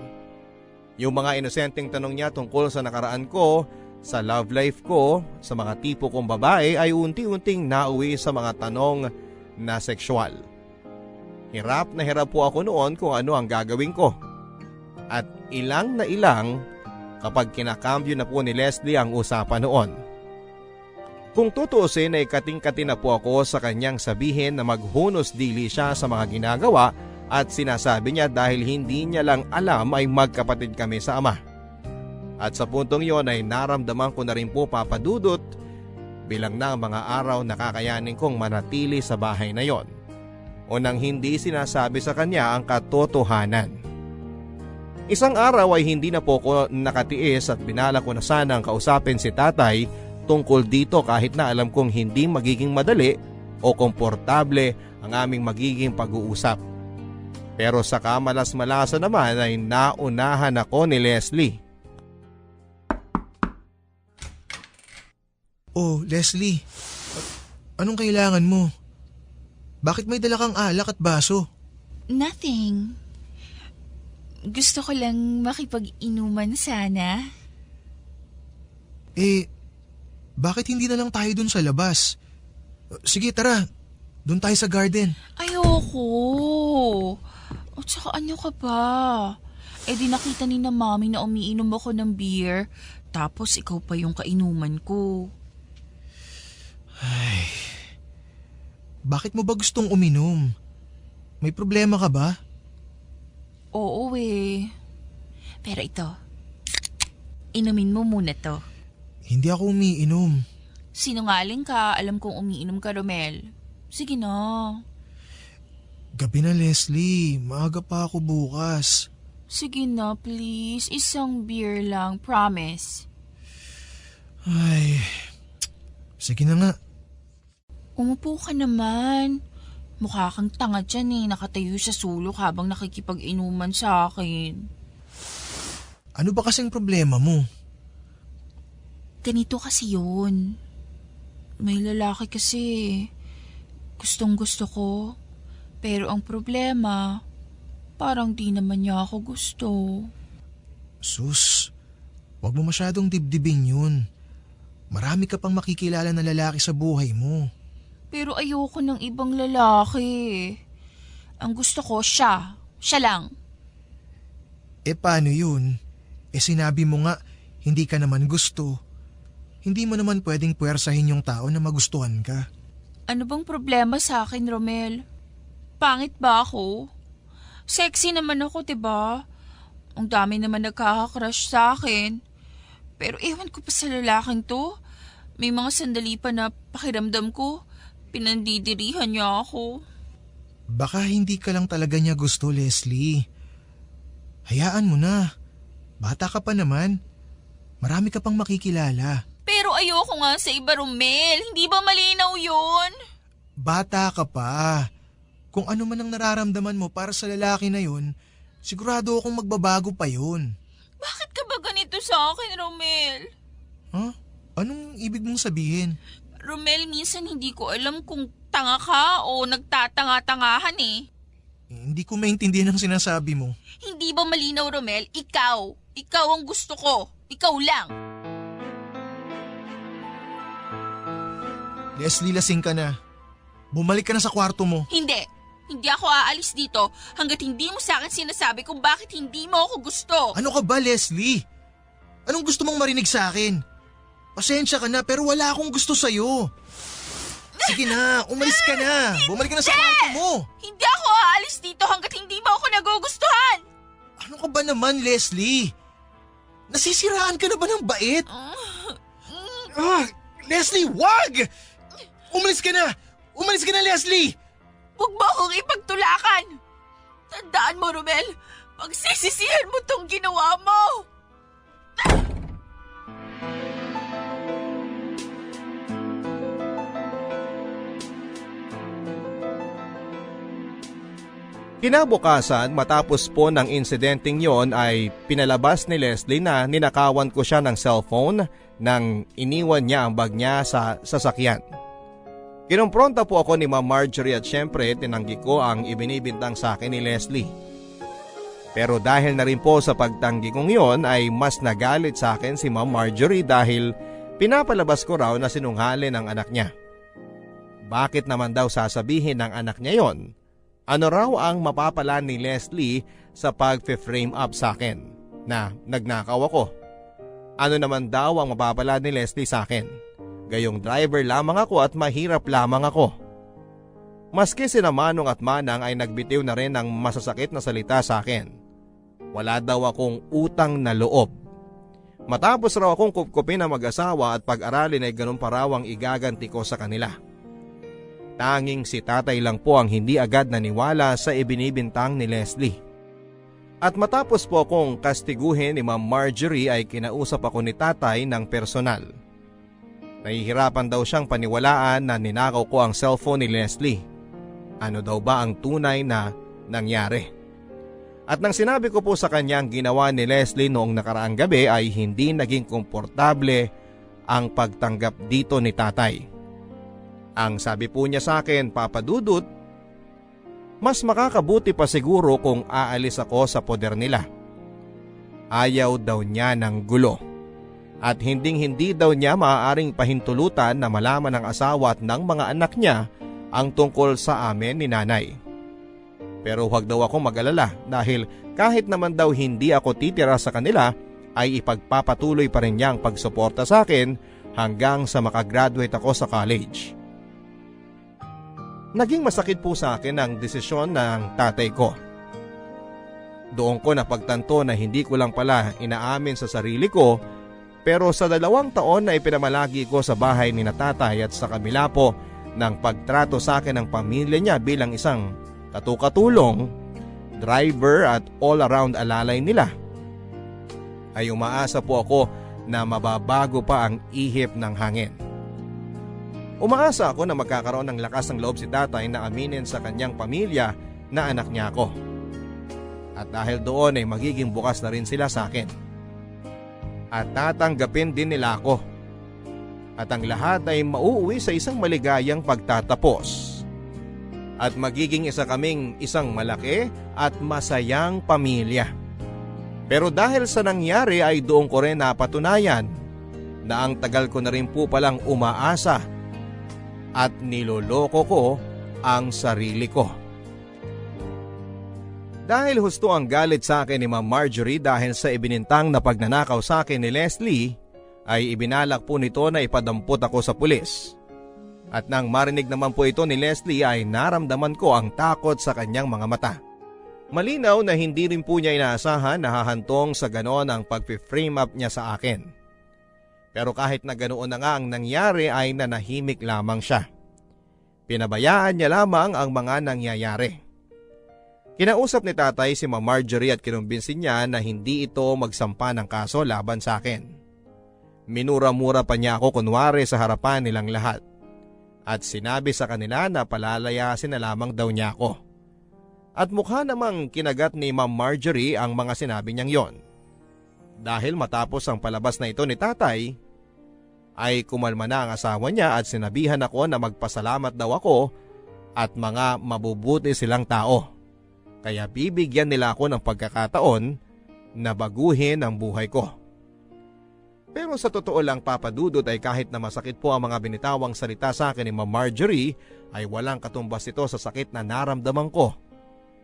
Yung mga inosenteng tanong niya tungkol sa nakaraan ko, sa love life ko, sa mga tipo kong babae ay unti-unting nauwi sa mga tanong na sexual. Hirap na hirap po ako noon kung ano ang gagawin ko. At ilang na ilang kapag kinakambyo na po ni Leslie ang usapan noon. Kung tutuusin ay kating-kati na po ako sa kanyang sabihin na maghunos dili siya sa mga ginagawa at sinasabi niya dahil hindi niya lang alam ay magkapatid kami sa ama. At sa puntong yon ay naramdaman ko na rin po, Papa Dudut, bilang na mga araw nakakayanin kong manatili sa bahay na yon o nang hindi sinasabi sa kanya ang katotohanan. Isang araw ay hindi na po ko nakatiis at binala ko na sanang kausapin si tatay tungkol dito kahit na alam kong hindi magiging madali o komportable ang aming magiging pag-uusap. Pero sa kamalas-malasa naman ay naunahan ako ni Leslie. Oh, Leslie. Anong kailangan mo? Bakit may dala kang alak at baso? Nothing. Gusto ko lang makipag-inuman sana. Bakit hindi na lang tayo dun sa labas? Sige, tara. Dun tayo sa garden. Ayoko. At saka ano ka ba? Di nakita ni na mami na umiinom ako ng beer. Tapos ikaw pa yung kainuman ko. Ay, bakit mo ba gustong uminom? May problema ka ba? Oo Pero ito, inumin mo muna to. Hindi ako umiinom. Sinungaling ka, alam kong umiinom ka, Romel. Sige na. Gabi na, Leslie. Maaga pa ako bukas. Sige na, please. Isang beer lang, promise. Ay, sige na nga. Umupo ka naman. Mukha kang tanga dyan nakatayo sa sulok habang nakikipag-inuman sa akin. Ano ba kasing problema mo? Ganito kasi yun. May lalaki kasi. Gustong gusto ko. Pero ang problema, parang di naman niya ako gusto. Sus, wag mo masyadong dibdibin yun. Marami ka pang makikilala na lalaki sa buhay mo. Pero ayoko ng ibang lalaki. Ang gusto ko siya. Siya lang. Paano yun? Sinabi mo nga, hindi ka naman gusto. Hindi mo naman pwedeng puwersahin yung tao na magustuhan ka. Ano bang problema sa akin, Romel? Pangit ba ako? Sexy naman ako, diba? Ang dami naman nagkaka-crush sa akin. Pero ewan ko pa sa lalaking to. May mga sandali pa na pakiramdam ko, pinandidirihan niya ako. Baka hindi ka lang talaga niya gusto, Leslie. Hayaan mo na. Bata ka pa naman. Marami ka pang makikilala. Pero ayoko nga sa iba, Romel. Hindi ba malinaw yun? Bata ka pa. Kung ano man ang nararamdaman mo para sa lalaki na yun, sigurado akong magbabago pa yun. Bakit ka ba ganito sa akin, Romel? Huh? Anong ibig mong sabihin? Romel, minsan hindi ko alam kung tanga ka o nagtatanga-tangahan Hindi ko maintindihan ang sinasabi mo. Hindi ba malinaw, Romel? Ikaw. Ikaw ang gusto ko. Ikaw lang. Leslie, lasing ka na. Bumalik ka na sa kwarto mo. Hindi. Hindi ako aalis dito hanggat hindi mo sa akin sinasabi kung bakit hindi mo ako gusto. Ano ka ba, Leslie? Anong gusto mong marinig sa akin? Pasensya ka na pero wala akong gusto sa'yo. Sige na, umalis ka na. Bumalik ka na sa kwarto mo. Hindi ako aalis dito hanggat hindi mo ako nagugustuhan. Ano ka ba naman, Leslie? Nasisiraan ka na ba ng bait? Leslie, wag! Umalis ka na! Umalis ka na, Leslie! Huwag mo akong ipagtulakan! Tandaan mo, Romel, pagsisisihan mo tong ginawa mo! Kinabukasan matapos po ng insidenteng yon ay pinalabas ni Leslie na ninakawan ko siya ng cellphone nang iniwan niya ang bag niya sa sasakyan. Kinumpronta po ako ni Ma'am Marjorie at syempre tinanggi ko ang ibinibintang sa akin ni Leslie. Pero dahil na rin po sa pagtanggi kong yon ay mas nagalit sa akin si Ma'am Marjorie dahil pinapalabas ko raw na sinungaling ang anak niya. Bakit naman daw sasabihin ng anak niya yon? Ano raw ang mapapala ni Leslie sa pag-frame up sa akin na nagnakaw ako? Ano naman daw ang mapapala ni Leslie sa akin? Gayong driver lamang ako at mahirap lamang ako. Maski sina Manong at Manang ay nagbitiw na rin ng masasakit na salita sa akin. Wala daw akong utang na loob. Matapos raw akong kupkupin ang mag-asawa at pag-aralin ay ganun pa raw ang igaganti ko sa kanila. Tanging si tatay lang po ang hindi agad naniwala sa ibinibintang ni Leslie. At matapos po akong kastiguhin ni Ma'am Marjorie ay kinausap ako ni tatay ng personal. Nahihirapan daw siyang paniwalaan na ninakaw ko ang cellphone ni Leslie. Ano daw ba ang tunay na nangyari? At nang sinabi ko po sa kanya ang ginawa ni Leslie noong nakaraang gabi ay hindi naging komportable ang pagtanggap dito ni tatay. Ang sabi po niya sa akin, Papa Dudut, Mas makakabuti pa siguro kung aalis ako sa poder nila. Ayaw daw niya ng gulo. At hindi daw niya maaaring pahintulutan na malaman ng asawa at ng mga anak niya ang tungkol sa amin ni nanay. Pero huwag daw ako mag-alala dahil kahit naman daw hindi ako titira sa kanila ay ipagpapatuloy pa rin niya ang pagsuporta sa akin hanggang sa makagraduate ako sa college. Naging masakit po sa akin ang desisyon ng tatay ko. Doon ko napagtanto na hindi ko lang pala inaamin sa sarili ko, pero sa 2 taon na ipinamalagi ko sa bahay ni tatay at sa kabila po ng pagtrato sa akin ng pamilya niya bilang isang katukatulong, driver at all-around alalay nila, ay umaasa po ako na mababago pa ang ihip ng hangin. Umaasa ako na magkakaroon ng lakas ng loob si tatay na aminin sa kanyang pamilya na anak niya ako. At dahil doon ay magiging bukas na rin sila sa akin. At tatanggapin din nila ako. At ang lahat ay mauuwi sa isang maligayang pagtatapos. At magiging isa kaming isang malaki at masayang pamilya. Pero dahil sa nangyari ay doon ko rin napatunayan na ang tagal ko na rin po palang umaasa at niloloko ko ang sarili ko. Dahil husto ang galit sa akin ni Ma'am Marjorie dahil sa ibinintang na pagnanakaw sa akin ni Leslie, ay ibinalak po nito na ipadampot ako sa pulis. At nang marinig naman po ito ni Leslie ay naramdaman ko ang takot sa kanyang mga mata. Malinaw na hindi rin po niya inaasahan na hahantong sa ganoon ang pag-frame up niya sa akin. Pero kahit na ganoon na nga ang nangyari ay nanahimik lamang siya. Pinabayaan niya lamang ang mga nangyayari. Kinausap ni tatay si Ma'am Marjorie at kinumbinsin niya na hindi ito magsampa ng kaso laban sa akin. Minura-mura pa niya ako kunwari sa harapan nilang lahat. At sinabi sa kanila na palalayasin na lamang daw niya ako. At mukha namang kinagat ni Ma'am Marjorie ang mga sinabi niyang yon. Dahil matapos ang palabas na ito ni tatay, ay kumalma na ang asawa niya at sinabihan ako na magpasalamat daw ako at mga mabubuti silang tao. Kaya bibigyan nila ako ng pagkakataon na baguhin ang buhay ko. Pero sa totoo lang papadudot ay kahit na masakit po ang mga binitawang salita sa akin ni Ma'am Marjorie ay walang katumbas ito sa sakit na naramdaman ko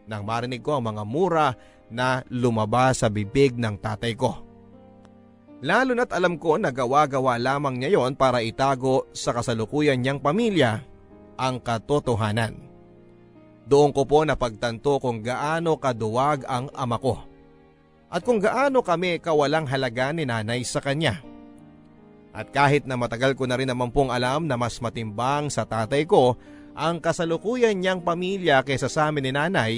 nang marinig ko ang mga mura na lumabas sa bibig ng tatay ko. Lalo na't alam ko na gawa-gawa lamang niya yon para itago sa kasalukuyan niyang pamilya ang katotohanan. Doon ko po napagtanto kung gaano kaduwag ang ama ko at kung gaano kami kawalang halaga ni nanay sa kanya. At kahit na matagal ko na rin naman pong alam na mas matimbang sa tatay ko ang kasalukuyan niyang pamilya kaysa sa amin ni nanay,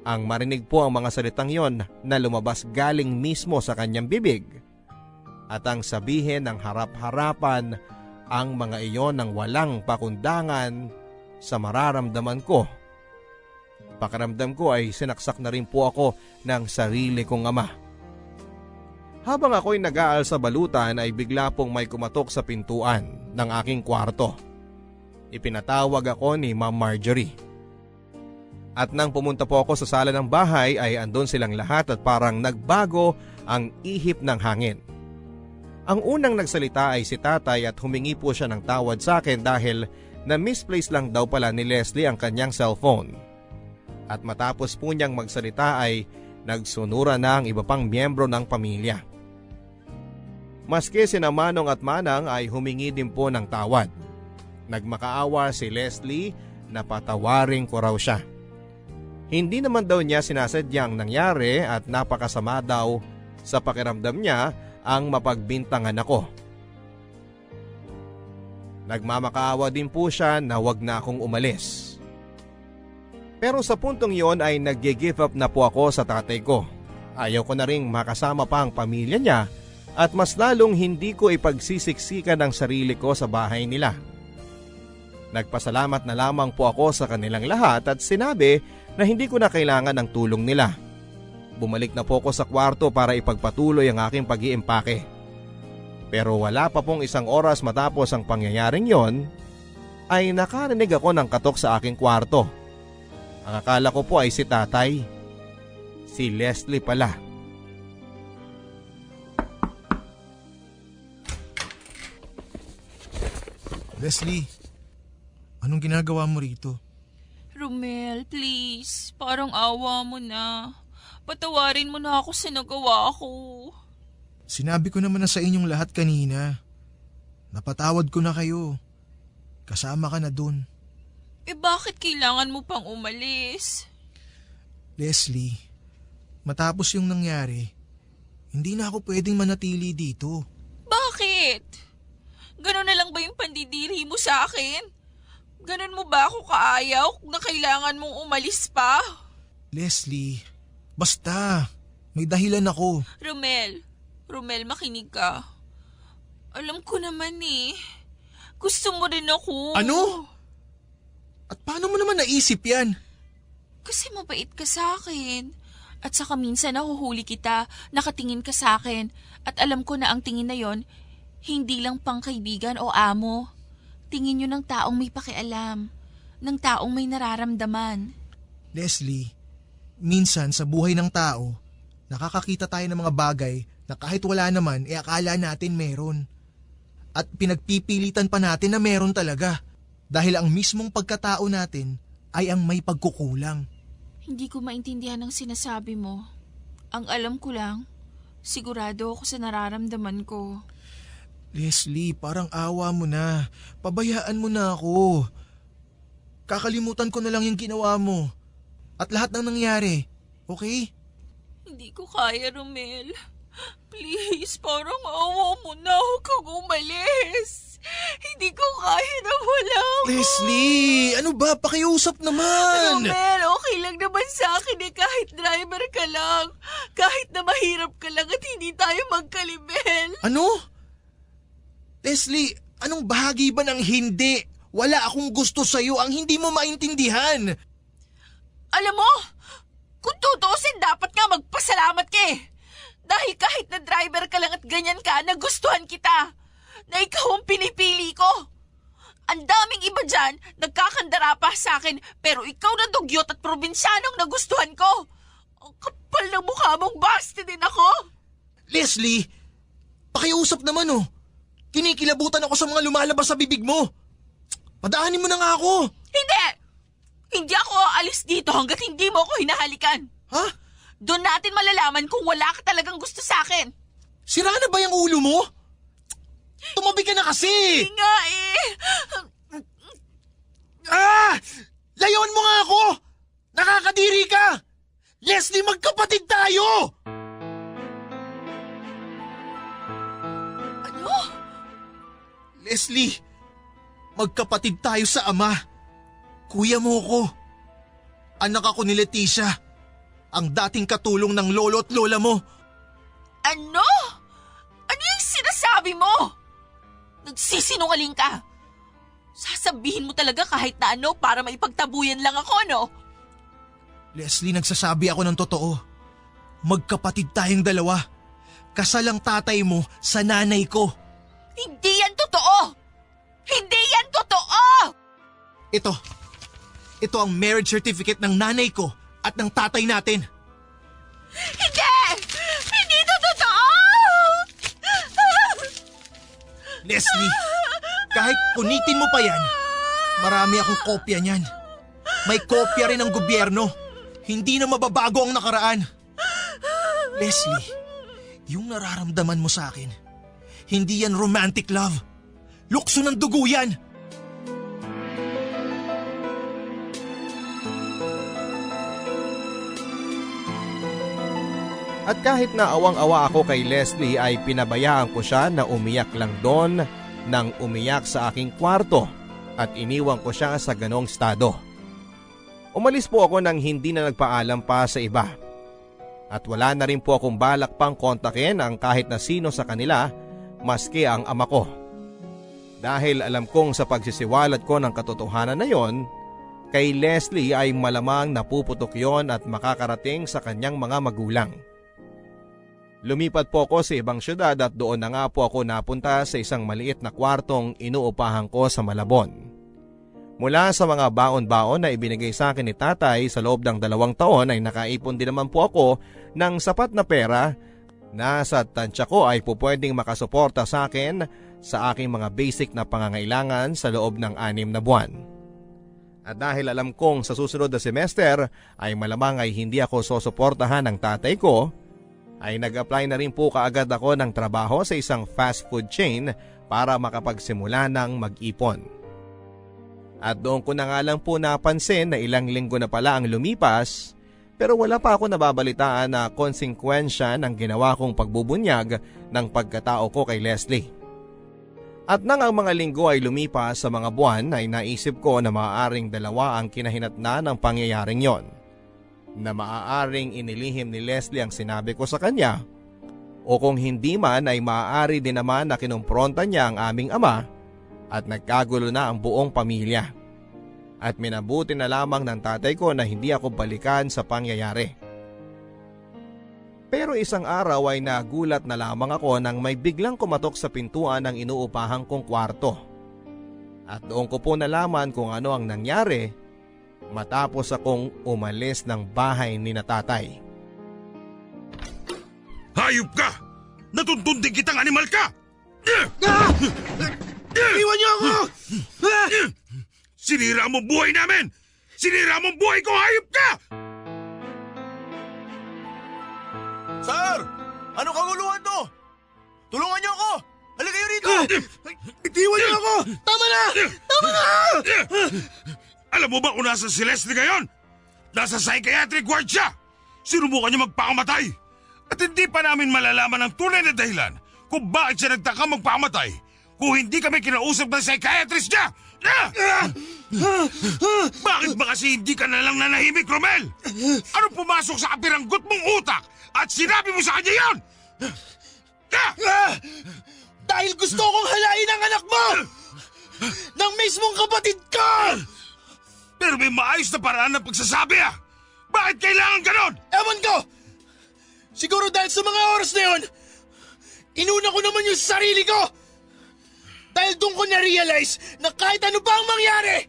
ang marinig po ang mga salitang yon na lumabas galing mismo sa kanyang bibig at ang sabihin ng harap-harapan ang mga iyon ng walang pakundangan sa mararamdaman ko. Pakiramdam ko ay sinaksak na rin po ako ng sarili kong ama. Habang ako'y nag-aal sa balutan ay bigla pong may kumatok sa pintuan ng aking kwarto. Ipinatawag ako ni Ma'am Marjorie. At nang pumunta po ako sa sala ng bahay ay andon silang lahat at parang nagbago ang ihip ng hangin. Ang unang nagsalita ay si tatay at humingi po siya ng tawad sa akin dahil na misplace lang daw pala ni Leslie ang kanyang cellphone. At matapos po niyang magsalita ay nagsunura na ang iba pang miyembro ng pamilya. Maski sina Manong at Manang ay humingi din po ng tawad. Nagmakaawa si Leslie na patawarin ko raw siya. Hindi naman daw niya sinasadyang nangyari at napakasama daw sa pakiramdam niya ang mapagbintangan ako. Nagmamakaawa din po siya na wag na akong umalis. Pero sa puntong yon ay nag-give up na po ako sa tatay ko. Ayaw ko na ring makasama pa ang pamilya niya at mas lalong hindi ko ipagsisiksikan ang sarili ko sa bahay nila. Nagpasalamat na lamang po ako sa kanilang lahat at sinabi na hindi ko na kailangan ng tulong nila. Bumalik na po ako sa kwarto para ipagpatuloy ang aking pag-iimpake. Pero wala pa pong 1 oras matapos ang pangyayaring yon, ay nakarinig ako ng katok sa aking kwarto. Ang akala ko po ay si tatay. Si Leslie pala. Leslie, anong ginagawa mo rito? Romel, please. Parang awa mo na. Patawarin mo na ako sa nagawa ko. Sinabi ko naman na sa inyong lahat kanina. Napatawad ko na kayo. Kasama ka na dun. Bakit kailangan mo pang umalis? Leslie, matapos yung nangyari, hindi na ako pwedeng manatili dito. Bakit? Ganon na lang ba yung pandidiri mo sa akin? Ganon mo ba ako kaayaw na kailangan mong umalis pa? Leslie, basta. May dahilan ako. Romel, makinig ka. Alam ko naman eh. Gusto mo rin ako. Ano? At paano mo naman naisip yan? Kasi mabait ka sa akin. At saka minsan nahuhuli kita, nakatingin ka sa akin. At alam ko na ang tingin na yon, hindi lang pang kaibigan o amo. Tingin yun ng taong may pakialam. Ng taong may nararamdaman. Leslie, minsan sa buhay ng tao, nakakakita tayo ng mga bagay na kahit wala naman, akala natin meron. At pinagpipilitan pa natin na meron talaga. Dahil ang mismong pagkatao natin ay ang may pagkukulang. Hindi ko maintindihan ang sinasabi mo. Ang alam ko lang, sigurado ako sa nararamdaman ko. Leslie, parang awa mo na. Pabayaan mo na ako. Kakalimutan ko na lang yung ginawa mo. At lahat ng nangyari. Okay? Hindi ko kaya, Romel. Please, parang awa mo na. Huwag kang umalis. Hindi ko kaya na wala ako. Leslie, ano ba? Pakiusap naman. Romel, okay lang naman sa akin kahit driver ka lang. Kahit na mahirap ka lang at hindi tayo magkalibel. Ano? Leslie, anong bahagi ba ng hindi? Wala akong gusto sa'yo ang hindi mo maintindihan. Alam mo, kung tutusin dapat nga magpasalamat ka eh. Dahil kahit na driver ka lang at ganyan ka, nagustuhan kita. Na ikaw ang pinipili ko. Ang daming iba dyan, nagkakandara pa sa akin, pero ikaw na dugyot at probinsyanong nagustuhan ko. Ang kapal ng mukha mong basti din ako. Leslie, pakiusap naman oh. Kinikilabutan ako sa mga lumalabas sa bibig mo. Padaanin mo na nga ako. Hindi! Hindi ako aalis dito hanggat hindi mo ako hinahalikan. Ha? Doon natin malalaman kung wala ka talagang gusto sa akin. Sira na ba yung ulo mo? Tumabi ka na kasi! Hindi nga eh. Layon mo nga ako! Nakakadiri ka! Leslie, magkapatid tayo! Ano? Leslie, magkapatid tayo sa ama. Kuya mo ko. Anak ako ni Leticia. Ang dating katulong ng lolo at lola mo. Ano? Ano yung sinasabi mo? Nagsisinungaling ka. Sasabihin mo talaga kahit na ano para maipagtabuyan lang ako, no? Leslie, nagsasabi ako ng totoo. Magkapatid tayong dalawa. Kasal ang tatay mo sa nanay ko. Hindi yan totoo! Hindi yan totoo! Ito ang marriage certificate ng nanay ko at ng tatay natin. Hindi! Hindi ito totoo! Leslie, kahit punitin mo pa yan, marami akong kopya niyan. May kopya rin ng gobyerno. Hindi na mababago ang nakaraan. Leslie, yung nararamdaman mo sa akin, hindi yan romantic love. Lukso ng dugo yan. At kahit na awang-awa ako kay Leslie ay pinabayaan ko siya na umiyak lang doon nang umiyak sa aking kwarto at iniwan ko siya sa ganong estado. Umalis po ako nang hindi na nagpaalam pa sa iba. At wala na rin po akong balak pang kontakin ang kahit na sino sa kanila maski ang ama ko. Dahil alam kong sa pagsisiwalat ko ng katotohanan na yon, kay Leslie ay malamang napuputok yon at makakarating sa kanyang mga magulang. Lumipat po ako sa ibang syudad at doon na nga po ako napunta sa isang maliit na kwartong inuupahan ko sa Malabon. Mula sa mga baon-baon na ibinigay sa akin ni tatay sa loob ng 2 taon ay nakaipon din naman po ako ng sapat na pera na sa tansya ko ay pupwedeng makasuporta sa akin sa aking mga basic na pangangailangan sa loob ng 6 na buwan. At dahil alam kong sa susunod na semester ay malamang ay hindi ako susuportahan ng tatay ko, ay nag-apply na rin po kaagad ako ng trabaho sa isang fast food chain para makapagsimula ng mag-ipon. At doon ko na nga lang po napansin na ilang linggo na pala ang lumipas pero wala pa ako nababalitaan na konsekwensya ng ginawa kong pagbubunyag ng pagkatao ko kay Leslie. At nang ang mga linggo ay lumipas sa mga buwan ay naisip ko na maaaring dalawa ang kinahinatnan ng pangyayaring yon. Na maaaring inilihim ni Leslie ang sinabi ko sa kanya o kung hindi man ay maaari din naman na kinumpronta niya ang aming ama at nagkagulo na ang buong pamilya. At minabuti na lamang ng tatay ko na hindi ako balikan sa pangyayari. Pero isang araw ay nagulat na lamang ako nang may biglang kumatok sa pintuan ng inuupahan kong kwarto. At doon ko po nalaman kung ano ang nangyari matapos akong umalis ng bahay ni na tatay. Hayop ka! Natuntunding kitang animal ka! Iwan niyo ako! Sinira mo buhay namin! Sinira mo buhay ko, hayop ka! Sir! Ano kaguluhan to? Tulungan niyo ako! Halika kayo rito! Itiwan niyo ako! Tama na! Tama na! Alam mo ba kung nasa si Leslie ngayon? Nasa psychiatric ward siya! Sinubukan niya magpakamatay! At hindi pa namin malalaman ang tunay na dahilan kung bakit siya nagtaka magpakamatay kung hindi kami kinausap ng psychiatrist niya! Bakit ba kasi hindi ka nalang nanahimik, Romel? Ano pumasok sa kapiranggot mong utak at sinabi mo sa kanya yun? Dahil gusto kong halain ang anak mo! Ng mismong kapatid ko! Pero may maayos na paraan ng pagsasabi ah! Bakit kailangan ganon? Ewan ko! Siguro dahil sa mga oras na yun, inuna ko naman yung sarili ko! Dahil doon ko na-realize na kahit ano pa ang mangyari,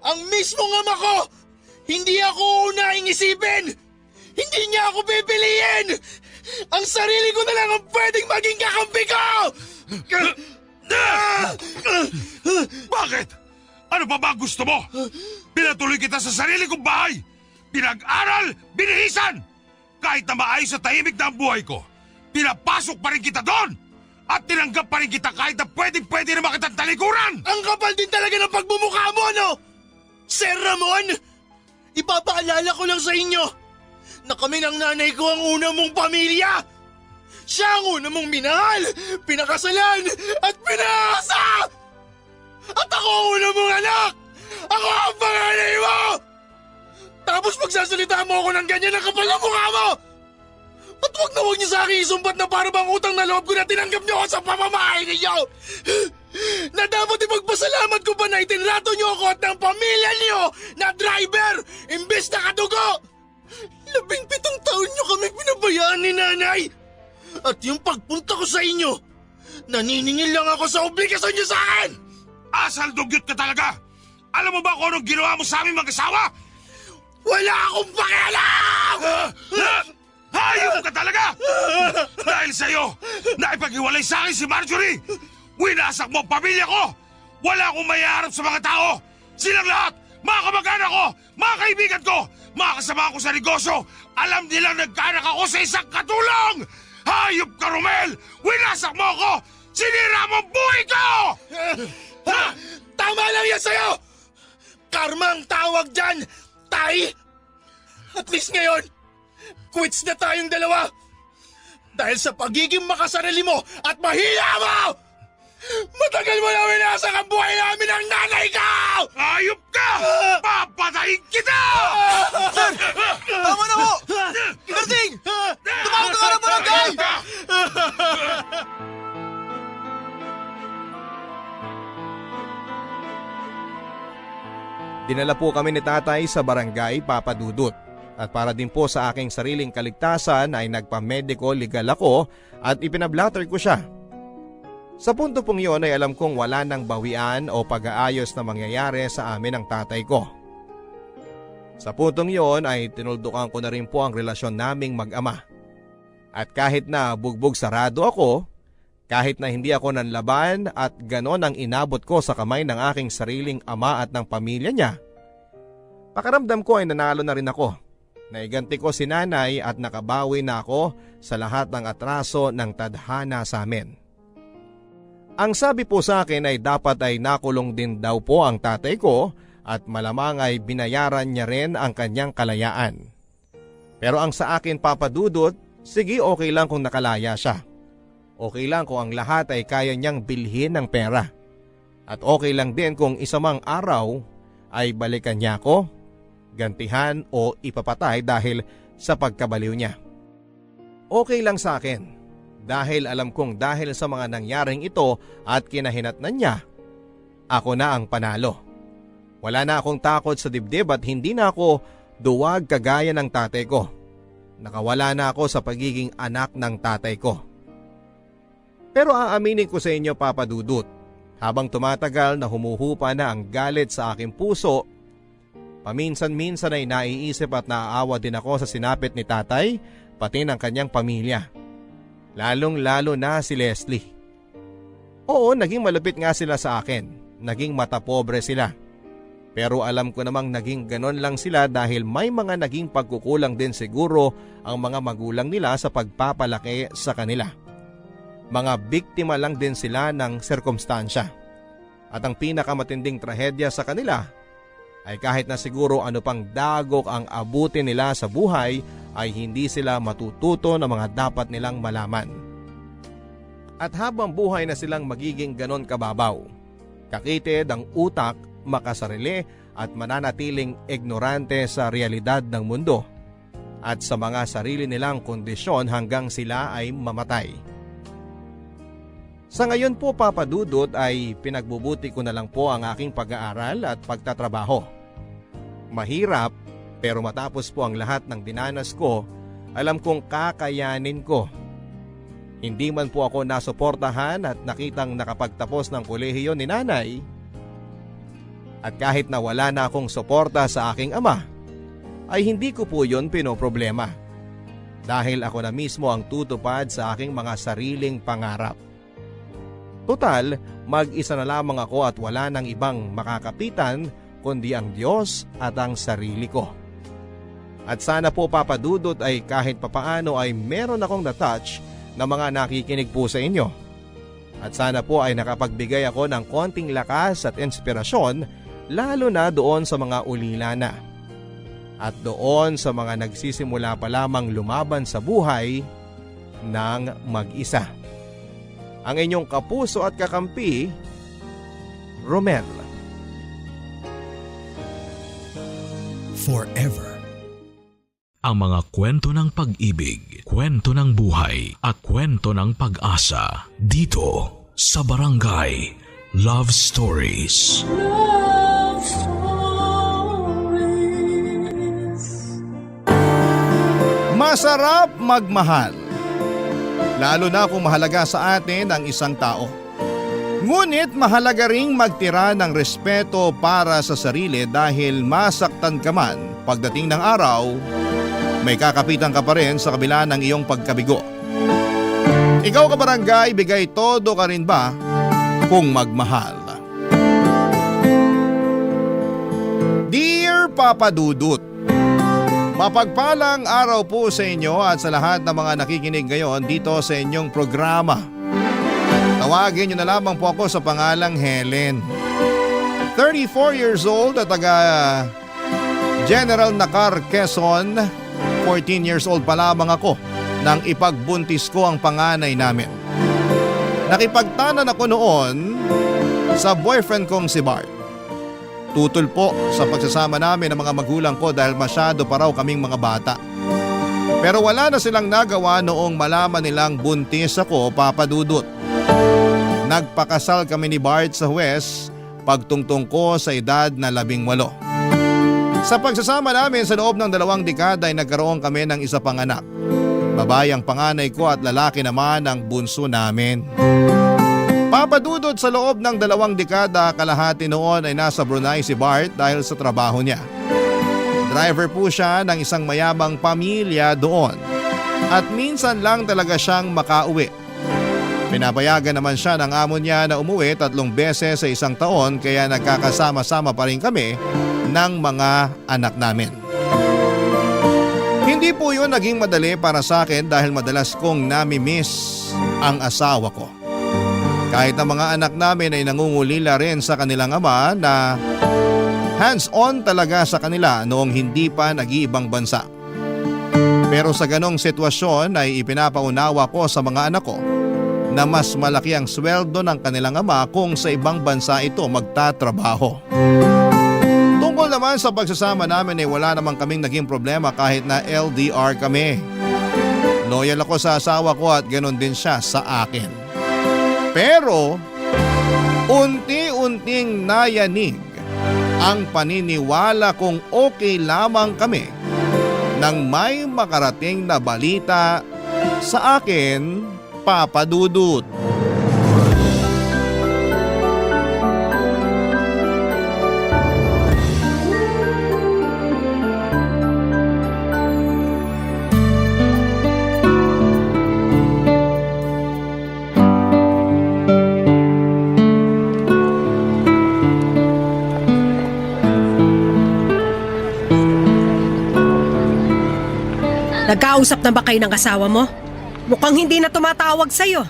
ang mismong ama ko, hindi ako unahing isipin! Hindi niya ako pipiliin! Ang sarili ko na lang ang pwedeng maging kakampi ko! Bakit? Ano pa ba gusto mo? Pinatuloy kita sa sarili kong bahay! Pinag-aral, binihisan! Kahit na maayos sa tahimik na ang buhay ko, pinapasok pa rin kita doon! At tinanggap pa rin kita kahit na pwede na makitang talikuran! Ang kapal din talaga ng pagmumukha mo, no? Sir Ramon, ipapaalala ko lang sa inyo na kami ng nanay ko ang una mong pamilya. Siya ang una mong minahal, pinakasalan at pinasa! At ako ang una mong anak! Ako ang panganay mo! Tapos magsasalita mo ako ng ganyan ang kapal ng mukha mo! At wag niyo sa akin isumbat na para bang utang na loob ko na tinanggap niyo ako sa pamamahay ninyo! Na dapat ipagpasalamat ko pa na itinrato niyo ako at ng pamilya niyo na driver imbes na kadugo! 17 taon niyo kami pinabayaan ni nanay! At yung pagpunta ko sa inyo, naniningil lang ako sa obligasyon niyo sa akin! Asal dugyot ka talaga! Alam mo ba kung anong ginawa mo sa aming mag-asawa? Wala akong pakialam! Hayop ka talaga! Dahil sa'yo, naipaghiwalay sa akin si Marjorie! Winasak mo ang pamilya ko! Wala akong mayaharap sa mga tao! Silang lahat, mga kamag-anak ko, mga kaibigan ko, mga kasama ko sa negosyo, alam nilang nagkaanak ako sa isang katulong! Hayop ka, Romel! Winasak mo ako! Sinira mo ang buhay ko! Tama lang yan sa'yo! Karma ang tawag dyan, tay! At least ngayon, quits na tayong dalawa! Dahil sa pagiging makasarili mo at mahiya mo! Matagal mo na winasak ang buhay namin ng nanay ko! Hayop ka! Papatayin kita! Tama na ho! Berting! Tumawag ka ng barangay! Dinala po kami ni tatay sa barangay Papadudut. At para din po sa aking sariling kaligtasan ay nagpa-medico legal ako at ipinablatter ko siya. Sa punto pong yun ay alam kong wala nang bawian o pag-aayos na mangyayari sa amin ng tatay ko. Sa puntong yon ay tinuldukan ko na rin po ang relasyon naming mag-ama. At kahit na bugbog sarado ako, kahit na hindi ako nanlaban at ganon ang inabot ko sa kamay ng aking sariling ama at ng pamilya niya, pakiramdam ko ay nanalo na rin ako. Naiganti ko si nanay at nakabawi na ako sa lahat ng atraso ng tadhana sa amin. Ang sabi po sa akin ay dapat ay nakulong din daw po ang tatay ko at malamang ay binayaran niya rin ang kanyang kalayaan. Pero ang sa akin, Papa Dudut, sige, okay lang kung nakalaya siya. Okay lang kung ang lahat ay kaya niyang bilhin ng pera. At okay lang din kung isa mang araw ay balikan niya ako, gantihan o ipapatay dahil sa pagkabaliw niya. Okay lang sa akin. Dahil alam kong dahil sa mga nangyaring ito at kinahinatnan niya, ako na ang panalo. Wala na akong takot sa dibdib at hindi na ako duwag kagaya ng tatay ko. Nakawala na ako sa pagiging anak ng tatay ko. Pero aaminin ko sa inyo, Papa Dudut, habang tumatagal na humuhupa na ang galit sa aking puso, paminsan-minsan ay naiisip at naaawa din ako sa sinapit ni tatay pati ng kanyang pamilya. Lalong-lalo na si Leslie. Oo, naging malupit nga sila sa akin. Naging matapobre sila. Pero alam ko namang naging ganon lang sila dahil may mga naging pagkukulang din siguro ang mga magulang nila sa pagpapalaki sa kanila. Mga biktima lang din sila ng sirkumstansya. At ang pinakamatinding trahedya sa kanila ay kahit na siguro ano pang dagok ang abutin nila sa buhay ay hindi sila matututo ng mga dapat nilang malaman. At habang buhay na silang magiging ganon kababaw, kakitid ang utak, makasarili at mananatiling ignorante sa realidad ng mundo at sa mga sarili nilang kondisyon hanggang sila ay mamatay. Sa ngayon po, Papa Dudut, ay pinagbubuti ko na lang po ang aking pag-aaral at pagtatrabaho. Mahirap, pero matapos po ang lahat ng dinanas ko, alam kong kakayanin ko. Hindi man po ako nasuportahan at nakitang nakapagtapos ng kolehiyo ni nanay. At kahit na wala na akong suporta sa aking ama, ay hindi ko po yun pinoproblema. Dahil ako na mismo ang tutupad sa aking mga sariling pangarap. Total, mag-isa na lamang ako at wala nang ibang makakapitan kundi ang Diyos at ang sarili ko. At sana po, Papa Dudut, ay kahit papaano ay meron akong na-touch na mga nakikinig po sa inyo. At sana po ay nakapagbigay ako ng konting lakas at inspirasyon lalo na doon sa mga ulila na. At doon sa mga nagsisimula pa lamang lumaban sa buhay ng mag-isa. Ang inyong kapuso at kakampi, Romel. Forever. Ang mga kwento ng pag-ibig, kwento ng buhay at kwento ng pag-asa dito sa Barangay Love Stories. Love Stories. Masarap magmahal. Lalo na kung mahalaga sa atin ang isang tao. Ngunit mahalaga ring magtira ng respeto para sa sarili dahil masaktan ka man pagdating ng araw, may kakapitan ka pa rin sa kabila ng iyong pagkabigo. Ikaw, kabarangay, bigay todo ka rin ba kung magmahal? Dear Papa Dudut, mapagpalang araw po sa inyo at sa lahat ng mga nakikinig ngayon dito sa inyong programa. Tawagin niyo na lamang po ako sa pangalang Helen. 34 years old at taga General Nakar, Quezon. 14 years old pa lamang ako nang ipagbuntis ko ang panganay namin. Nakipagtanan ako noon sa boyfriend kong si Bart. Tutol po sa pagsasama namin ng mga magulang ko dahil masyado pa raw kaming mga bata. Pero wala na silang nagawa noong malaman nilang buntis ako, Papa Dudut. Nagpakasal kami ni Bart sa Huwes pagtungtong ko sa edad na 18. Sa pagsasama namin sa loob ng 2 dekada ay nagkaroon kami ng isa pang anak. Babae ang panganay ko at lalaki naman ang bunso namin. Papadudod sa loob ng 2 dekada kalahati noon ay nasa Brunei si Bart dahil sa trabaho niya. Driver po siya ng isang mayamang pamilya doon at minsan lang talaga siyang makauwi. Pinapayagan naman siya ng amo niya na umuwi 3 beses sa isang taon kaya nagkakasama-sama pa rin kami ng mga anak namin. Hindi po yun naging madali para sa akin dahil madalas kong nami-miss ang asawa ko. Kahit ang mga anak namin ay nangungulila rin sa kanilang ama na hands-on talaga sa kanila noong hindi pa nag-iibang bansa. Pero sa ganong sitwasyon ay ipinapaunawa ko sa mga anak ko na mas malaki ang sweldo ng kanilang ama kung sa ibang bansa ito magtatrabaho. Tungkol naman sa pagsasama namin ay wala namang kaming naging problema kahit na LDR kami. Loyal ako sa asawa ko at ganon din siya sa akin. Pero unti-unting nayanig ang paniniwala kung okay lamang kami nang may makarating na balita sa akin, Papa Dudut. Nagkausap na ba kayo ng asawa mo? Mukhang hindi na tumatawag sa'yo.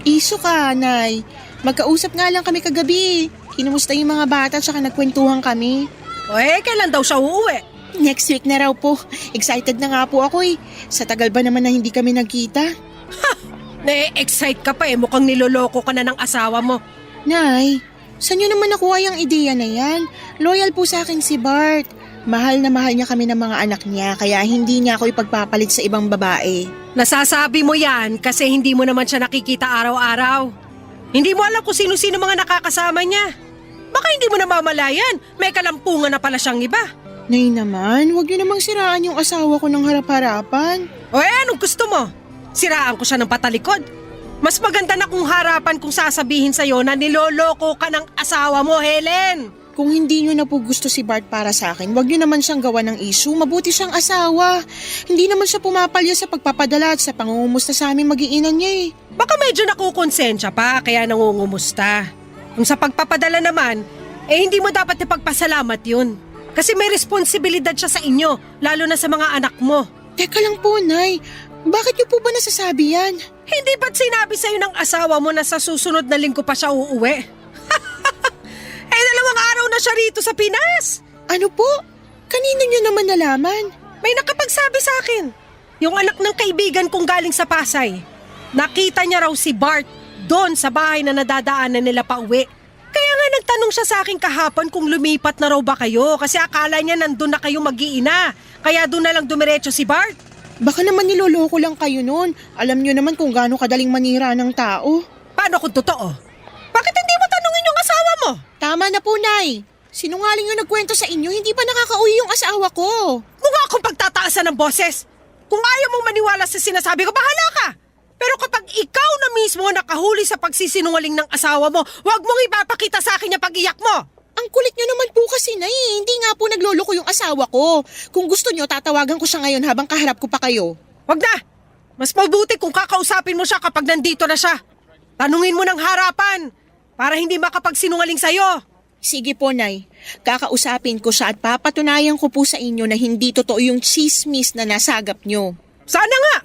Iso ka, Nay. Magkausap nga lang kami kagabi. Kinumusta yung mga bata at saka nagkwentuhan kami. Kailan daw siya uuwi? Next week na raw po. Excited na nga po ako eh. Sa tagal ba naman na hindi kami nagkita? Na-excite ka pa mukhang niloloko ka na ng asawa mo. Nay, saan nyo naman nakuha yung ideya na yan? Loyal po sa akin si Bart. Mahal na mahal niya kami ng mga anak niya kaya hindi niya ako ipagpapalit sa ibang babae. Nasasabi mo yan kasi hindi mo naman siya nakikita araw-araw. Hindi mo alam kung sino-sino mga nakakasama niya. Baka hindi mo namamalayan, may kalampungan na pala siyang iba. Nay naman, huwag niyo namang siraan yung asawa ko ng harap-harapan. Anong gusto mo? Siraan ko siya ng patalikod? Mas maganda na kung harapan kung sasabihin sa'yo na niloloko ka ng asawa mo, Helen. Kung hindi nyo na po gusto si Bart para sa akin, wag nyo naman siyang gawa ng issue. Mabuti siyang asawa. Hindi naman siya pumapalya sa pagpapadala at sa pangungumusta sa aming mag-iinan niya eh. Baka medyo nakukonsensya pa kaya nangungumusta. Kung sa pagpapadala naman, hindi mo dapat ipagpasalamat yun. Kasi may responsibilidad siya sa inyo, lalo na sa mga anak mo. Teka lang po, Nay. Bakit niyo po ba nasasabi yan? Hindi ba't sinabi sa'yo ng asawa mo na sa susunod na linggo pa siya uuwi? 2 araw na siya rito sa Pinas. Ano po? Kanino niyo naman nalaman? May nakapagsabi sa akin. Yung anak ng kaibigan kong galing sa Pasay. Nakita niya raw si Bart doon sa bahay na nadadaanan nila pa uwi. Kaya nga nagtanong siya sa akin kahapon kung lumipat na raw ba kayo kasi akala niya nandun na kayo mag-iina. Kaya doon na lang dumiretso si Bart. Baka naman niloloko lang kayo noon. Alam niyo naman kung gaano kadaling manira ng tao. Paano kung totoo? Bakit hindi mo tanungin yung asawa mo? Tama na po, Nay. Sinungaling yung nagkwento sa inyo, hindi pa nakakauwi yung asawa ko. Mukha akong pagtataasan ng boses. Kung ayaw mong maniwala sa sinasabi ko, bahala ka. Pero kapag ikaw na mismo nakahuli sa pagsisinungaling ng asawa mo, huwag mong ipapakita sa akin yung pag-iyak mo. Ang kulit nyo naman po kasi, Nay. Hindi nga po nagloloko yung asawa ko. Kung gusto nyo, tatawagan ko siya ngayon habang kaharap ko pa kayo. Huwag na. Mas mabuti kung kakausapin mo siya kapag nandito na siya. Tanungin mo ng harapan para hindi makapagsinungaling sa'yo. Sige po, Nay. Kakausapin ko siya at papatunayan ko po sa inyo na hindi totoo yung chismis na nasagap nyo. Sana nga!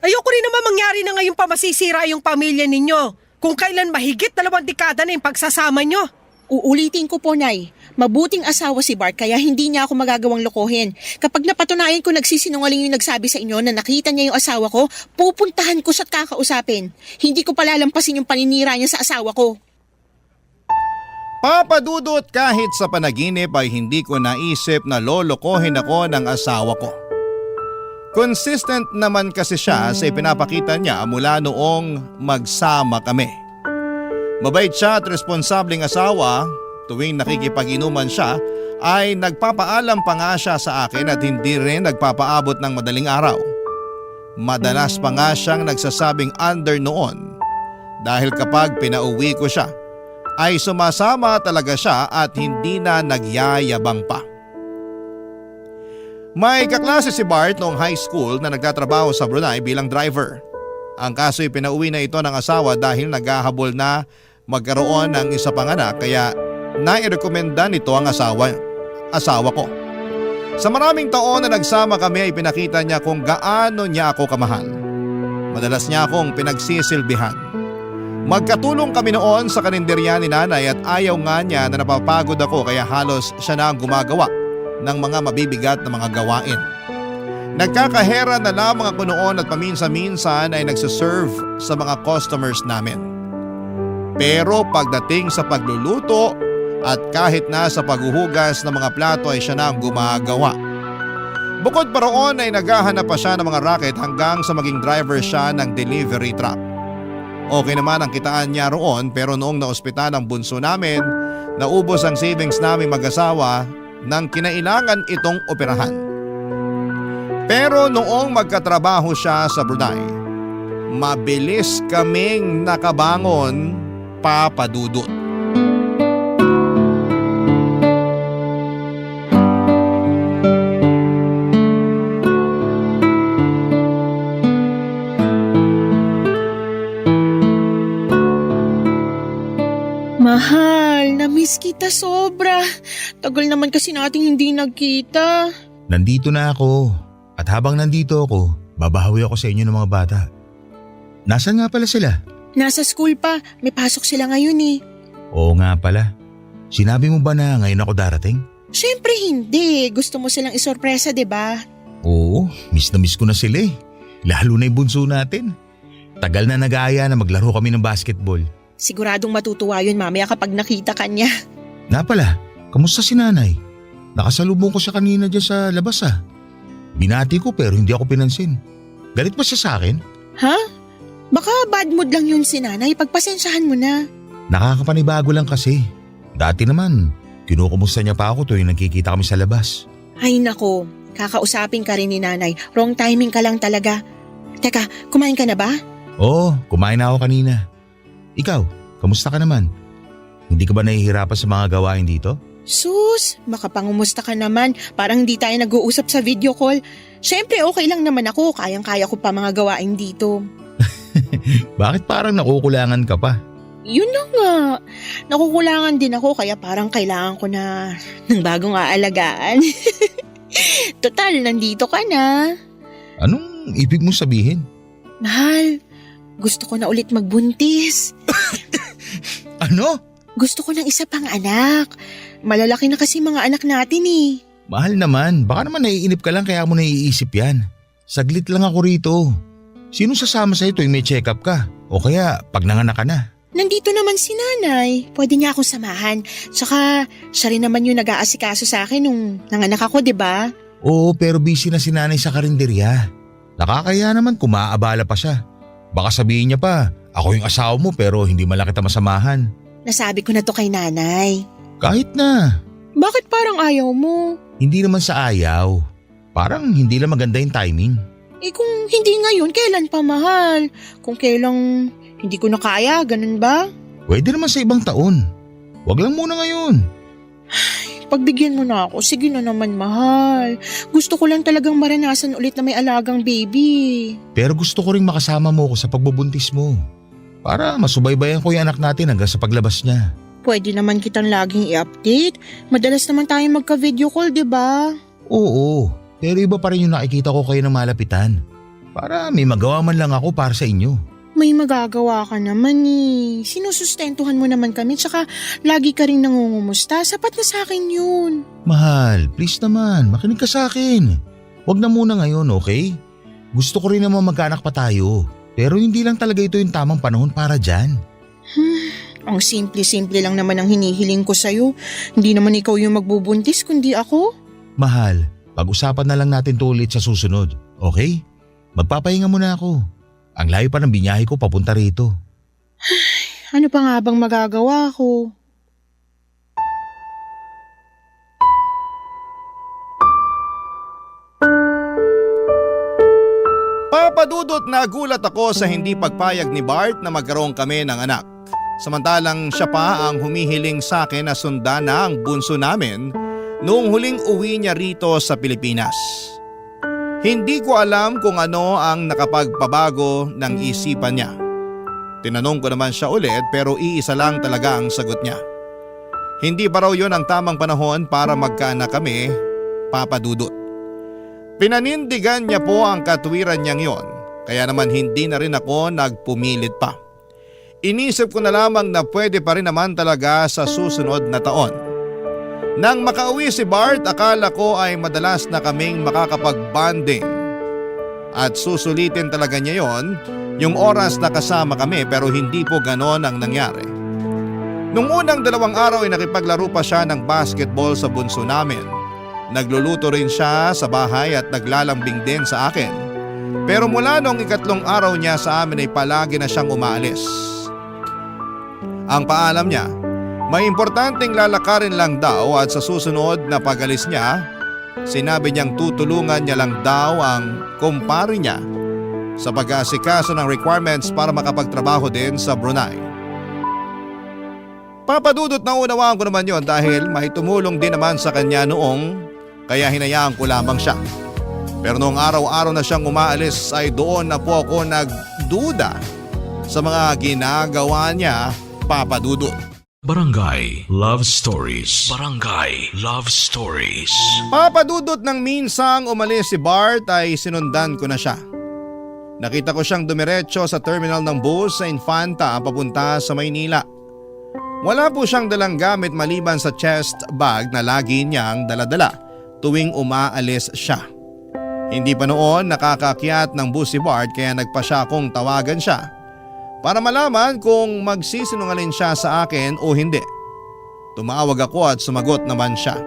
Ayoko rin naman mangyari na ngayon pa masisira yung pamilya ninyo kung kailan mahigit 2 dekada na yung pagsasama nyo. Uulitin ko po, Nay. Mabuting asawa si Bart kaya hindi niya ako magagawang lokohin. Kapag napatunayan ko nagsisinungaling yung nagsabi sa inyo na nakita niya yung asawa ko, pupuntahan ko siya at kakausapin. Hindi ko palalampasin yung paninira niya sa asawa ko. Papa Dudut, kahit sa panaginip ay hindi ko naisip na lolokohin ako ng asawa ko. Consistent naman kasi siya sa ipinapakita niya mula noong magsama kami. Mabait siya at responsableng asawa. Tuwing nakikipag-inuman siya ay nagpapaalam pa nga siya sa akin at hindi rin nagpapaabot ng madaling araw. Madalas pa nga siyang nagsasabing under noon dahil kapag pinauwi ko siya ay sumasama talaga siya at hindi na nagyayabang pa. May kaklase si Bart noong high school na nagtatrabaho sa Brunei bilang driver. Ang kaso'y pinauwi na ito ng asawa dahil naghahabol na magkaroon ng isa pang anak kaya nairekomenda nito ang asawa ko. Sa maraming taon na nagsama kami ay pinakita niya kung gaano niya ako kamahal. Madalas niya akong pinagsisilbihan. Magkatulong kami noon sa karinderya ni nanay at ayaw nga niya na napapagod ako kaya halos siya na ang gumagawa ng mga mabibigat na mga gawain. Nagkakahera na lamang ako noon at paminsan-minsan ay nagsiserve sa mga customers namin. Pero pagdating sa pagluluto at kahit na sa paghuhugas ng mga plato ay siya na ang gumagawa. Bukod pa roon ay naghahanap pa siya ng mga racket hanggang sa maging driver siya ng delivery truck. Okay naman ang kitaan niya roon pero noong naospital ang bunso namin, naubos ang savings namin mag-asawa nang kinailangan itong operahan. Pero noong magkatrabaho siya sa Brunei, mabilis kaming nakabangon, Papa Dudut. Mahal, na-miss kita sobra. Tagal naman kasi nating hindi nagkita. Nandito na ako. At habang nandito ako, babahawi ako sa inyo ng mga bata. Nasaan nga pala sila? Nasa school pa, may pasok sila ngayon eh. Oo nga pala. Sinabi mo ba na ngayon ako darating? Siyempre hindi, gusto mo silang isorpresa, 'di ba? Oo, miss na miss ko na sila eh. Lalo na yung bunso natin. Tagal na nag-aaya na maglaro kami ng basketball. Siguradong matutuwa yun mamaya kapag nakita ka niya. Nga pala, kamusta si nanay? Nakasalubong ko siya kanina dyan sa labas ah. Binati ko pero hindi ako pinansin. Galit ba siya sa akin? Ha? Baka bad mood lang yun si nanay, pagpasensyahan mo na. Nakakapanibago lang kasi. Dati naman, kinukumusta niya pa ako tuwing nagkikita kami sa labas. Ay nako, kakausapin ka rin ni nanay. Wrong timing ka lang talaga. Teka, kumain ka na ba? Oo, kumain na ako kanina. Ikaw, kamusta ka naman? Hindi ka ba nahihirapan sa mga gawain dito? Sus, makapangumusta ka naman. Parang hindi tayo nag-uusap sa video call. Siyempre okay lang naman ako, kayang-kaya ko pa mga gawain dito. Bakit parang nakukulangan ka pa? Yun na nga, nakukulangan din ako kaya parang kailangan ko na ng bagong aalagaan. Total, nandito ka na. Anong ibig mong sabihin? Mahal, gusto ko na ulit magbuntis. Ano? Gusto ko ng isa pang anak. Malalaki na kasi mga anak natin eh. Mahal naman, baka naman naiinip ka lang kaya mo naiisip yan. Saglit lang ako rito. Sino sasama sa'yo tuwing may check-up ka? O kaya pag nanganak ka na? Nandito naman si nanay. Pwede niya akong samahan. Tsaka siya rin naman yung nag-aasikaso sa akin nung nanganak ako, di ba? Oo, pero busy na si nanay sa karinderya. Nakakaya naman kung maaabala pa siya. Baka sabihin niya pa, ako yung asawa mo pero hindi man lang kita masamahan. Nasabi ko na to kay nanay. Kahit na. Bakit parang ayaw mo? Hindi naman sa ayaw. Parang hindi lang maganda yung timing. Eh kung hindi ngayon, kailan pa mahal? Kung kailang hindi ko na kaya, ganun ba? Pwede naman sa ibang taon. Wag lang muna ngayon. Pagbigyan mo na ako, sige na naman mahal. Gusto ko lang talagang maranasan ulit na may alagang baby. Pero gusto ko ring makasama mo ko sa pagbubuntis mo. Para masubaybayan ko yung anak natin hanggang sa paglabas niya. Pwede naman kitang laging i-update. Madalas naman tayong magka-video call, di ba? Oo, pero iba pa rin yung nakikita ko kayo ng malapitan. Para may magawa man lang ako para sa inyo. May magagawa ka naman eh. Sinusustentuhan mo naman kami tsaka lagi ka rin nangungumusta. Sapat na sa akin yun. Mahal, please naman, makinig ka sa akin. Huwag na muna ngayon, okay? Gusto ko rin naman magkaanak pa tayo. Pero hindi lang talaga ito yung tamang panahon para dyan. Ang simple-simple lang naman ang hinihiling ko sa'yo. Hindi naman ikaw yung magbubuntis kundi ako. Mahal, pag-usapan na lang natin to ulit sa susunod, okay? Magpapahinga muna ako. Ang layo pa ng binyahe ko papunta rito. Ano pa nga bang magagawa ko? Papadudot na gulat ako sa hindi pagpayag ni Bart na magkaroon kami ng anak. Samantalang siya pa ang humihiling sa akin na sundan na ang bunso namin noong huling uwi niya rito sa Pilipinas. Hindi ko alam kung ano ang nakapagpabago ng isipan niya. Tinanong ko naman siya ulit pero iisa lang talaga ang sagot niya. Hindi pa raw yun ang tamang panahon para magkaanak kami, Papa Dudut. Pinanindigan niya po ang katwiran niyang yon, kaya naman hindi na rin ako nagpumilit pa. Inisip ko na lamang na pwede pa rin naman talaga sa susunod na taon. Nang makauwi si Bart, akala ko ay madalas na kaming makakapag-bonding. At susulitin talaga niya yon, yung oras na kasama kami, pero hindi po ganon ang nangyari. Nung unang 2 araw ay nakipaglaro pa siya ng basketball sa bunso namin. Nagluluto rin siya sa bahay at naglalambing din sa akin. Pero mula nung 3 araw niya sa amin ay palagi na siyang umaalis. Ang paalam niya, may importanteng lalakarin lang daw at sa susunod na pag-alis niya, sinabi niyang tutulungan niya lang daw ang kumpare niya sa pag-aasikaso ng requirements para makapagtrabaho din sa Brunei. Papadudot na unawaan ko naman yon dahil may tumulong din naman sa kanya noong kaya hinayaan ko lamang siya. Pero noong araw-araw na siyang umaalis ay doon na po ako nagduda sa mga ginagawa niya, Papa Dudut. Barangay Love Stories. Barangay Love Stories. Papa Dudut, nang minsang umalis si Bart ay sinundan ko na siya. Nakita ko siyang dumiretso sa terminal ng bus sa Infanta papunta sa Maynila. Wala po siyang dalang gamit maliban sa chest bag na lagi niyang daladala tuwing umaalis siya. Hindi pa noon nakakakyat ng bus si Bart kaya nagpa siya kong tawagan siya para malaman kung magsisinungaling siya sa akin o hindi. Tumawag ako at sumagot naman siya.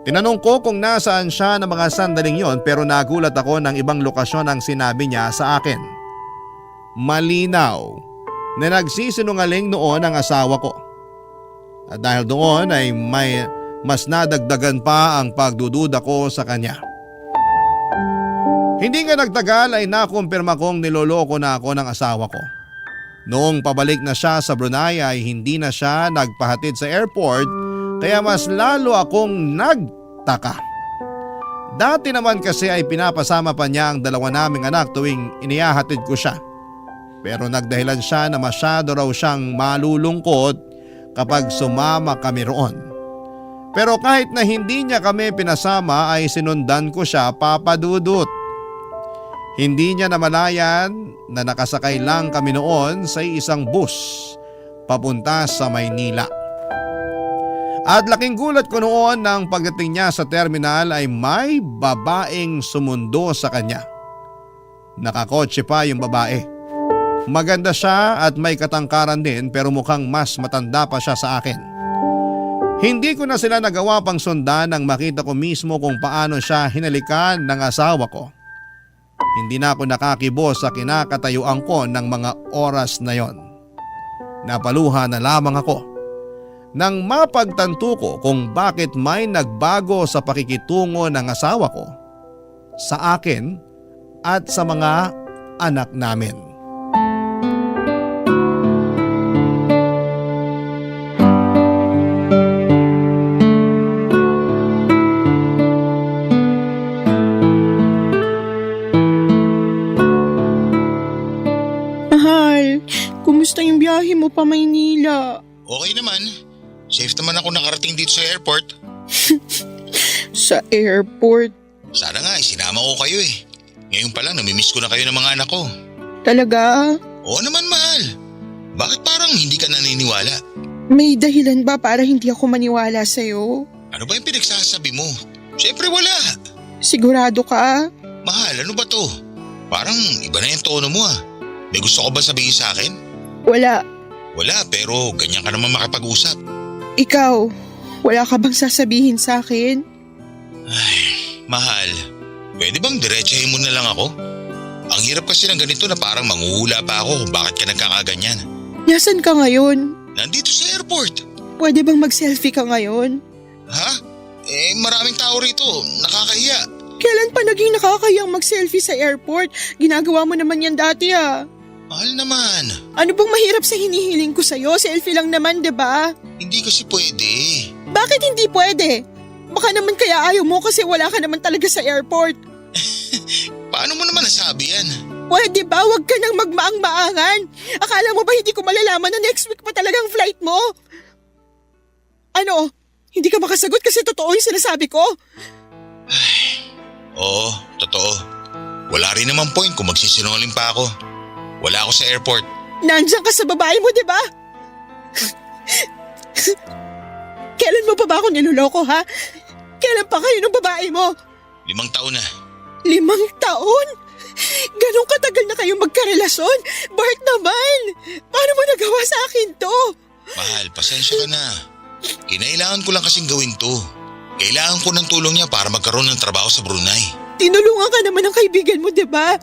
Tinanong ko kung nasaan siya ng mga sandaling yon pero nagulat ako ng ibang lokasyon ang sinabi niya sa akin. Malinaw na nagsisinungaling noon ang asawa ko. At dahil doon ay may mas nadagdagan pa ang pagdududa ko sa kanya. Hindi nga nagtagal ay nakumpirma kong niloloko na ako ng asawa ko. Noong pabalik na siya sa Brunei ay hindi na siya nagpahatid sa airport kaya mas lalo akong nagtaka. Dati naman kasi ay pinapasama pa niya ang 2 naming anak tuwing inihahatid ko siya. Pero nagdahilan siya na masyado raw siyang malulungkot kapag sumama kami roon. Pero kahit na hindi niya kami pinasama ay sinundan ko siya, Papa Dudut. Hindi niya namalayan na nakasakay lang kami noon sa isang bus papunta sa Maynila. At laking gulat ko noon nang pagdating niya sa terminal ay may babaeng sumundo sa kanya. Nakakotse pa yung babae. Maganda siya at may katangkaran din pero mukhang mas matanda pa siya sa akin. Hindi ko na sila nagawa pang sundan nang makita ko mismo kung paano siya hinalikan ng asawa ko. Hindi na ako nakakibo sa kinakatayuan ko ng mga oras na yon. Napaluha na lamang ako nang mapagtanto ko kung bakit may nagbago sa pakikitungo ng asawa ko sa akin at sa mga anak namin. Kumusta yung biyahe mo pa Maynila? Okay naman. Safe naman ako nakarating dito sa airport. Sa airport? Sana nga, sinama ko kayo eh. Ngayon pa lang namimiss ko na kayo ng mga anak ko. Talaga? Oo naman, mahal. Bakit parang hindi ka naniniwala? May dahilan ba para hindi ako maniwala sa'yo? Ano ba yung pinagsasabi mo? Siyempre wala. Sigurado ka? Mahal, ano ba to? Parang iba na yung tono mo ah. May gusto ko ba sabihin sa akin? Wala. Wala, pero ganyan ka naman makipag-usap. Ikaw, wala ka bang sasabihin sa akin? Ay, mahal. Pwede bang diretsahin mo na lang ako? Ang hirap kasi ng ganito na parang manghuhula pa ako kung bakit ka nagkakaganyan. Nasaan ka ngayon? Nandito sa airport. Pwede bang mag-selfie ka ngayon? Ha? Maraming tao rito. Nakakahiya. Kailan pa naging nakakayang mag-selfie sa airport? Ginagawa mo naman yan dati Mahal naman. Ano bang mahirap sa hinihiling ko sa'yo? Selfie lang naman, di ba? Hindi kasi pwede. Bakit hindi pwede? Baka naman kaya ayaw mo kasi wala ka naman talaga sa airport. Paano mo naman nasabi yan? Pwede ba? Huwag ka nang magmaang-maangan. Akala mo ba hindi ko malalaman na next week pa talagang flight mo? Ano? Hindi ka makasagot kasi totoo yung sinasabi ko? Oo, totoo. Wala rin naman point kung magsisinungaling pa ako. Wala ako sa airport. Nandiyan ka sa babae mo, di ba? Kailan mo pa ba ako niloloko, ha? Kailan pa kayo ng babae mo? 5 taon na. 5 taon? Ganong katagal na kayong magkarelasyon? Bart naman! Paano mo nagawa sa akin to? Mahal, pasensya ka na. Kinailangan ko lang kasing gawin to. Kailangan ko ng tulong niya para magkaroon ng trabaho sa Brunei. Tinulungan ka naman ng kaibigan mo, di ba?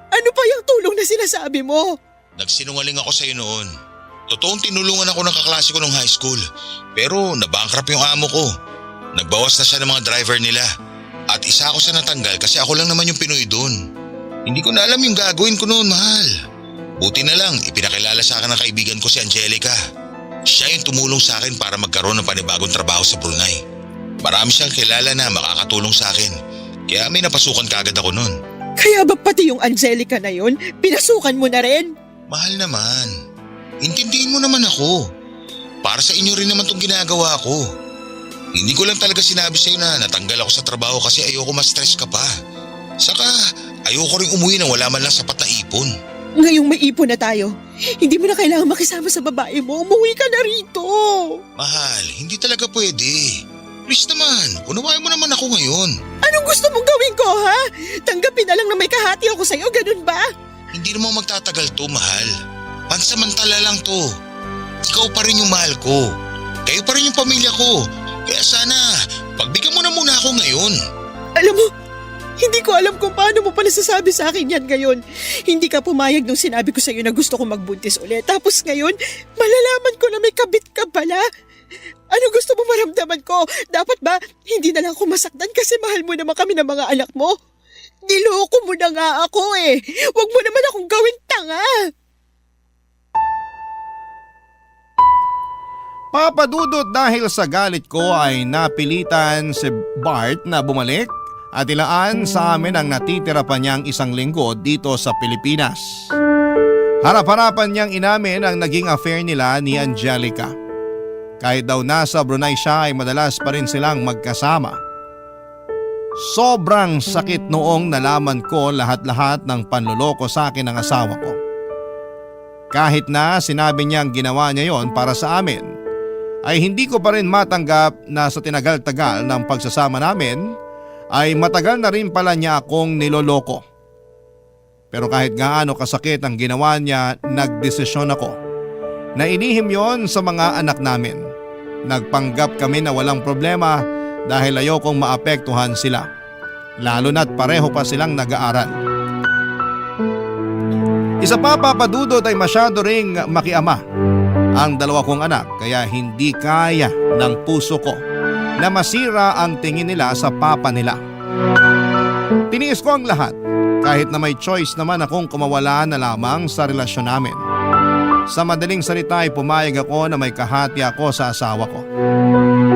Ano pa yung tulong na sinasabi mo? Nagsinungaling ako sa'yo noon. Totoong tinulungan ako ng kaklase ko nung high school. Pero nabankrupt yung amo ko. Nagbawas na siya ng mga driver nila. At isa ako sa natanggal kasi ako lang naman yung Pinoy doon. Hindi ko na alam yung gagawin ko noon, mahal. Buti na lang, ipinakilala sa akin ng kaibigan ko si Angelica. Siya yung tumulong sa akin para magkaroon ng panibagong trabaho sa Brunei. Marami siyang kilala na makakatulong sa akin. Kaya may napasukan kaagad ako noon. Kaya ba pati yung Angelica na yun, pinasukan mo na rin? Mahal naman. Intindihin mo naman ako. Para sa inyo rin naman tong ginagawa ko. Hindi ko lang talaga sinabi sa'yo na natanggal ako sa trabaho kasi ayoko ma-stress ka pa. Saka ayoko rin umuwi nang wala man lang sapat na ipon. Ngayong may ipon na tayo, hindi mo na kailangan makisama sa babae mo. Umuwi ka na rito. Mahal, hindi talaga pwede. Please naman, unawain mo naman ako ngayon. Anong gusto mong gawin ko, ha? Tanggapin na lang na may kahati ako sa'yo, ganun ba? Hindi naman magtatagal to, mahal. Pansamantala lang to. Ikaw pa rin yung mahal ko. Kayo pa rin yung pamilya ko. Kaya sana, pagbigyan mo na muna ako ngayon. Alam mo, hindi ko alam kung paano mo pala sasabi sa akin yan ngayon. Hindi ka pumayag nung sinabi ko sa'yo na gusto ko magbuntis ulit. Tapos ngayon, malalaman ko na may kabit ka pala. Ano gusto mo maramdaman ko? Dapat ba hindi na lang ako masaktan kasi mahal mo naman kami ng mga anak mo? Niloko mo na nga ako eh. Huwag mo naman akong gawing tanga. Papadudot dahil sa galit ko ay napilitan si Bart na bumalik at ilaan sa amin ang natitira pa niyang 1 linggo dito sa Pilipinas. Harap-harapan niyang inamin ang naging affair nila ni Angelica. Kahit daw nasa Brunei siya ay madalas pa rin silang magkasama. Sobrang sakit noong nalaman ko lahat-lahat ng panloloko sa akin ng asawa ko. Kahit na sinabi niyang ginawa niya yon para sa amin, ay hindi ko pa rin matanggap na sa tinagal-tagal ng pagsasama namin ay matagal na rin pala niya akong niloloko. Pero kahit gaano kasakit ang ginawa niya, nagdesisyon ako na inihim yon sa mga anak namin. Nagpanggap kami na walang problema dahil ayokong maapektuhan sila. Lalo na't pareho pa silang nag-aaral. Isa pa, papadudot, ay masyado ring makiama ang 2 kong anak kaya hindi kaya ng puso ko na masira ang tingin nila sa papa nila. Tiniis ko ang lahat kahit na may choice naman akong kumawala na lamang sa relasyon namin. Sa madaling salita ay pumayag ako na may kahati ako sa asawa ko.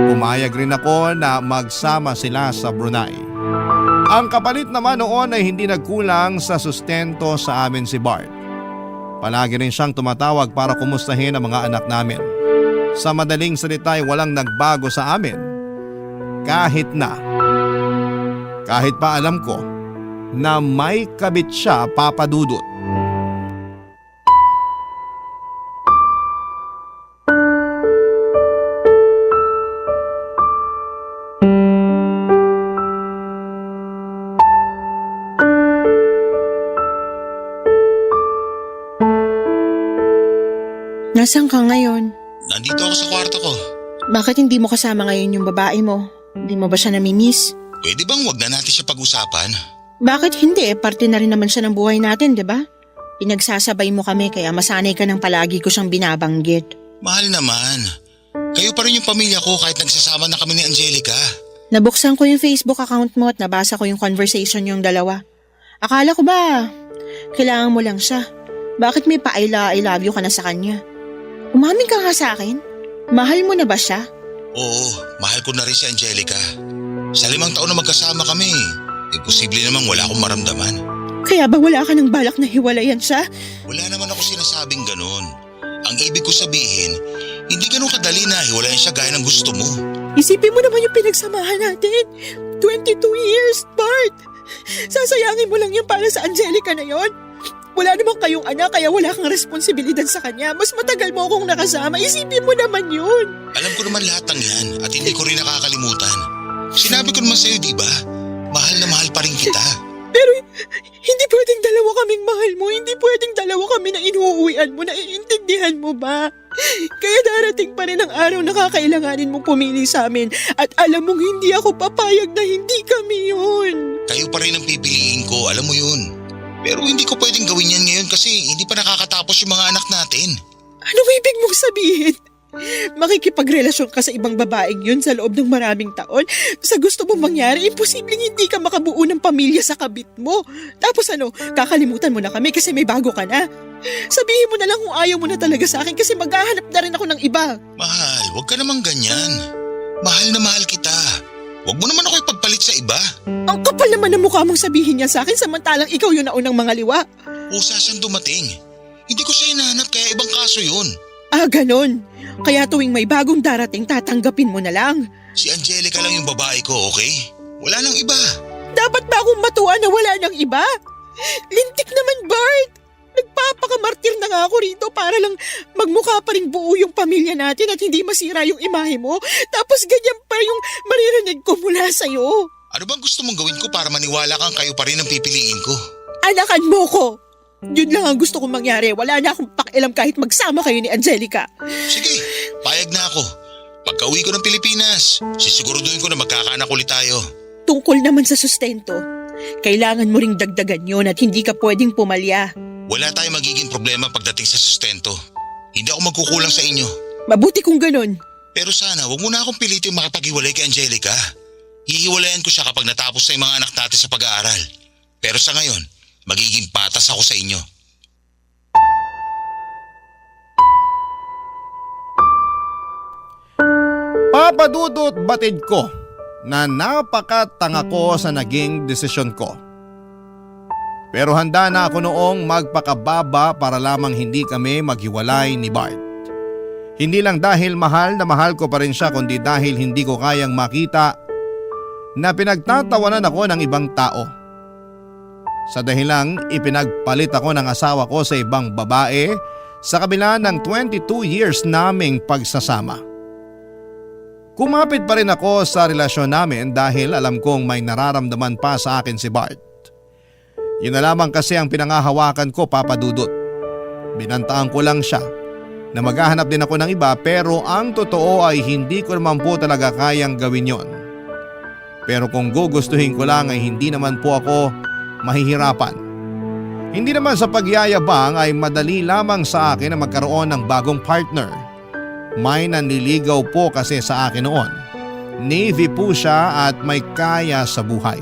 Pumayag rin ako na magsama sila sa Brunei. Ang kapalit naman noon ay hindi nagkulang sa sustento sa amin si Bart. Palagi rin siyang tumatawag para kumustahin ang mga anak namin. Sa madaling salita ay walang nagbago sa amin. Kahit pa alam ko na may kabit siya, papadudot. Nasaan ka ngayon? Nandito ako sa kwarto ko. Bakit hindi mo kasama ngayon yung babae mo? Hindi mo ba siya namimiss? Pwede bang wag na natin siya pag-usapan? Bakit hindi? Parte na rin naman siya ng buhay natin, di ba? Pinagsasabay mo kami kaya masanay ka ng palagi ko siyang binabanggit. Mahal naman. Kayo pa rin yung pamilya ko kahit nagsasama na kami ni Angelica. Nabuksan ko yung Facebook account mo at nabasa ko yung conversation yung dalawa. Akala ko ba, kailangan mo lang siya. Bakit may I love you ka na sa kanya? Umamin ka nga sa akin. Mahal mo na ba siya? Oo, mahal ko na rin si Angelica. Sa 5 taon na magkasama kami, posible namang wala akong maramdaman. Kaya ba wala ka ng balak na hiwalayan siya? Wala naman ako sinasabing ganun. Ang ibig ko sabihin, hindi ganun kadali na hiwalayan siya gaya ng gusto mo. Isipin mo naman yung pinagsamahan natin. 22 years, Bart. Sasayangin mo lang yan para sa Angelica na yon. Wala naman kayong anak kaya wala kang responsibilidad sa kanya. Mas matagal mo akong nakasama. Isipin mo naman yun. Alam ko naman lahat ng yan at hindi ko rin nakakalimutan. Sinabi ko naman sa'yo, di ba? Mahal na mahal pa rin kita. Pero hindi pwedeng dalawa kaming mahal mo. Hindi pwedeng dalawa kami na inuuwian mo. Naiintindihan mo ba? Kaya darating pa rin ang araw na kakailanganin mong pumili sa amin. At alam mong hindi ako papayag na hindi kami yun. Kayo pa rin ang pipiliin ko, alam mo yun. Pero hindi ko pwedeng gawin yan ngayon kasi hindi pa nakakatapos yung mga anak natin. Anong ibig mong sabihin? Makikipagrelasyon ka sa ibang babaeng yun sa loob ng maraming taon? Sa gusto mong mangyari, imposibleng hindi ka makabuo ng pamilya sa kabit mo. Tapos kakalimutan mo na kami kasi may bago ka na. Sabihin mo na lang kung ayaw mo na talaga sa akin kasi maghahanap na rin ako ng iba. Mahal, huwag ka namang ganyan. Mahal na mahal kita. Huwag mo naman ako ipagpalit sa iba. Ang kapal naman ng mukha mong sabihin niya sa akin samantalang ikaw yung naunang mga liwa. Usa siyang dumating. Hindi ko siya hinahanap kaya ibang kaso yun. Ah, ganon. Kaya tuwing may bagong darating, tatanggapin mo na lang. Si Angelica lang yung babae ko, okay? Wala nang iba. Dapat ba akong matuwa na wala nang iba? Lintik naman, Bart. Nagpapakamartir na nga ako rito para lang magmukha pa rin buo yung pamilya natin at hindi masira yung imahe mo. Tapos ganyan pa yung maririnig ko mula sa'yo. Ano bang gusto mong gawin ko para maniwala kang kayo pa rin ang pipiliin ko? Anakan mo ko. Yun lang ang gusto kong mangyari. Wala na akong pakialam kahit magsama kayo ni Angelica. Sige, payag na ako. Pagka-uwi ko ng Pilipinas, sisiguraduhin ko na magkakaanak ulit tayo. Tungkol naman sa sustento, kailangan mo ring dagdagan yon at hindi ka pwedeng pumalya. Wala tayong magiging problema pagdating sa sustento. Hindi ako magkukulang sa inyo. Mabuti kung ganun. Pero sana huwag mo na akong pilitin makipag-hiwalay kay Angelica. Hihiwalayan ko siya kapag natapos na yung mga anak natin sa pag-aaral. Pero sa ngayon, magiging patas ako sa inyo. Papadudot batid ko na napakatanga ko sa naging desisyon ko. Pero handa na ako noong magpakababa para lamang hindi kami maghiwalay ni Bart. Hindi lang dahil mahal na mahal ko pa rin siya kundi dahil hindi ko kayang makita na pinagtatawanan ako ng ibang tao. Sa dahilang ipinagpalit ako ng asawa ko sa ibang babae sa kabila ng 22 years naming pagsasama. Kumapit pa rin ako sa relasyon namin dahil alam kong may nararamdaman pa sa akin si Bart. Yun na lamang kasi ang pinangahawakan ko, Papa Dudut. Binantaan ko lang siya na maghahanap din ako ng iba pero ang totoo ay hindi ko naman po talaga kayang gawin yon. Pero kung gugustuhin ko lang ay hindi naman po ako mahihirapan. Hindi naman sa pagyayabang ay madali lamang sa akin na magkaroon ng bagong partner. May nanliligaw po kasi sa akin noon. Navy po siya at may kaya sa buhay.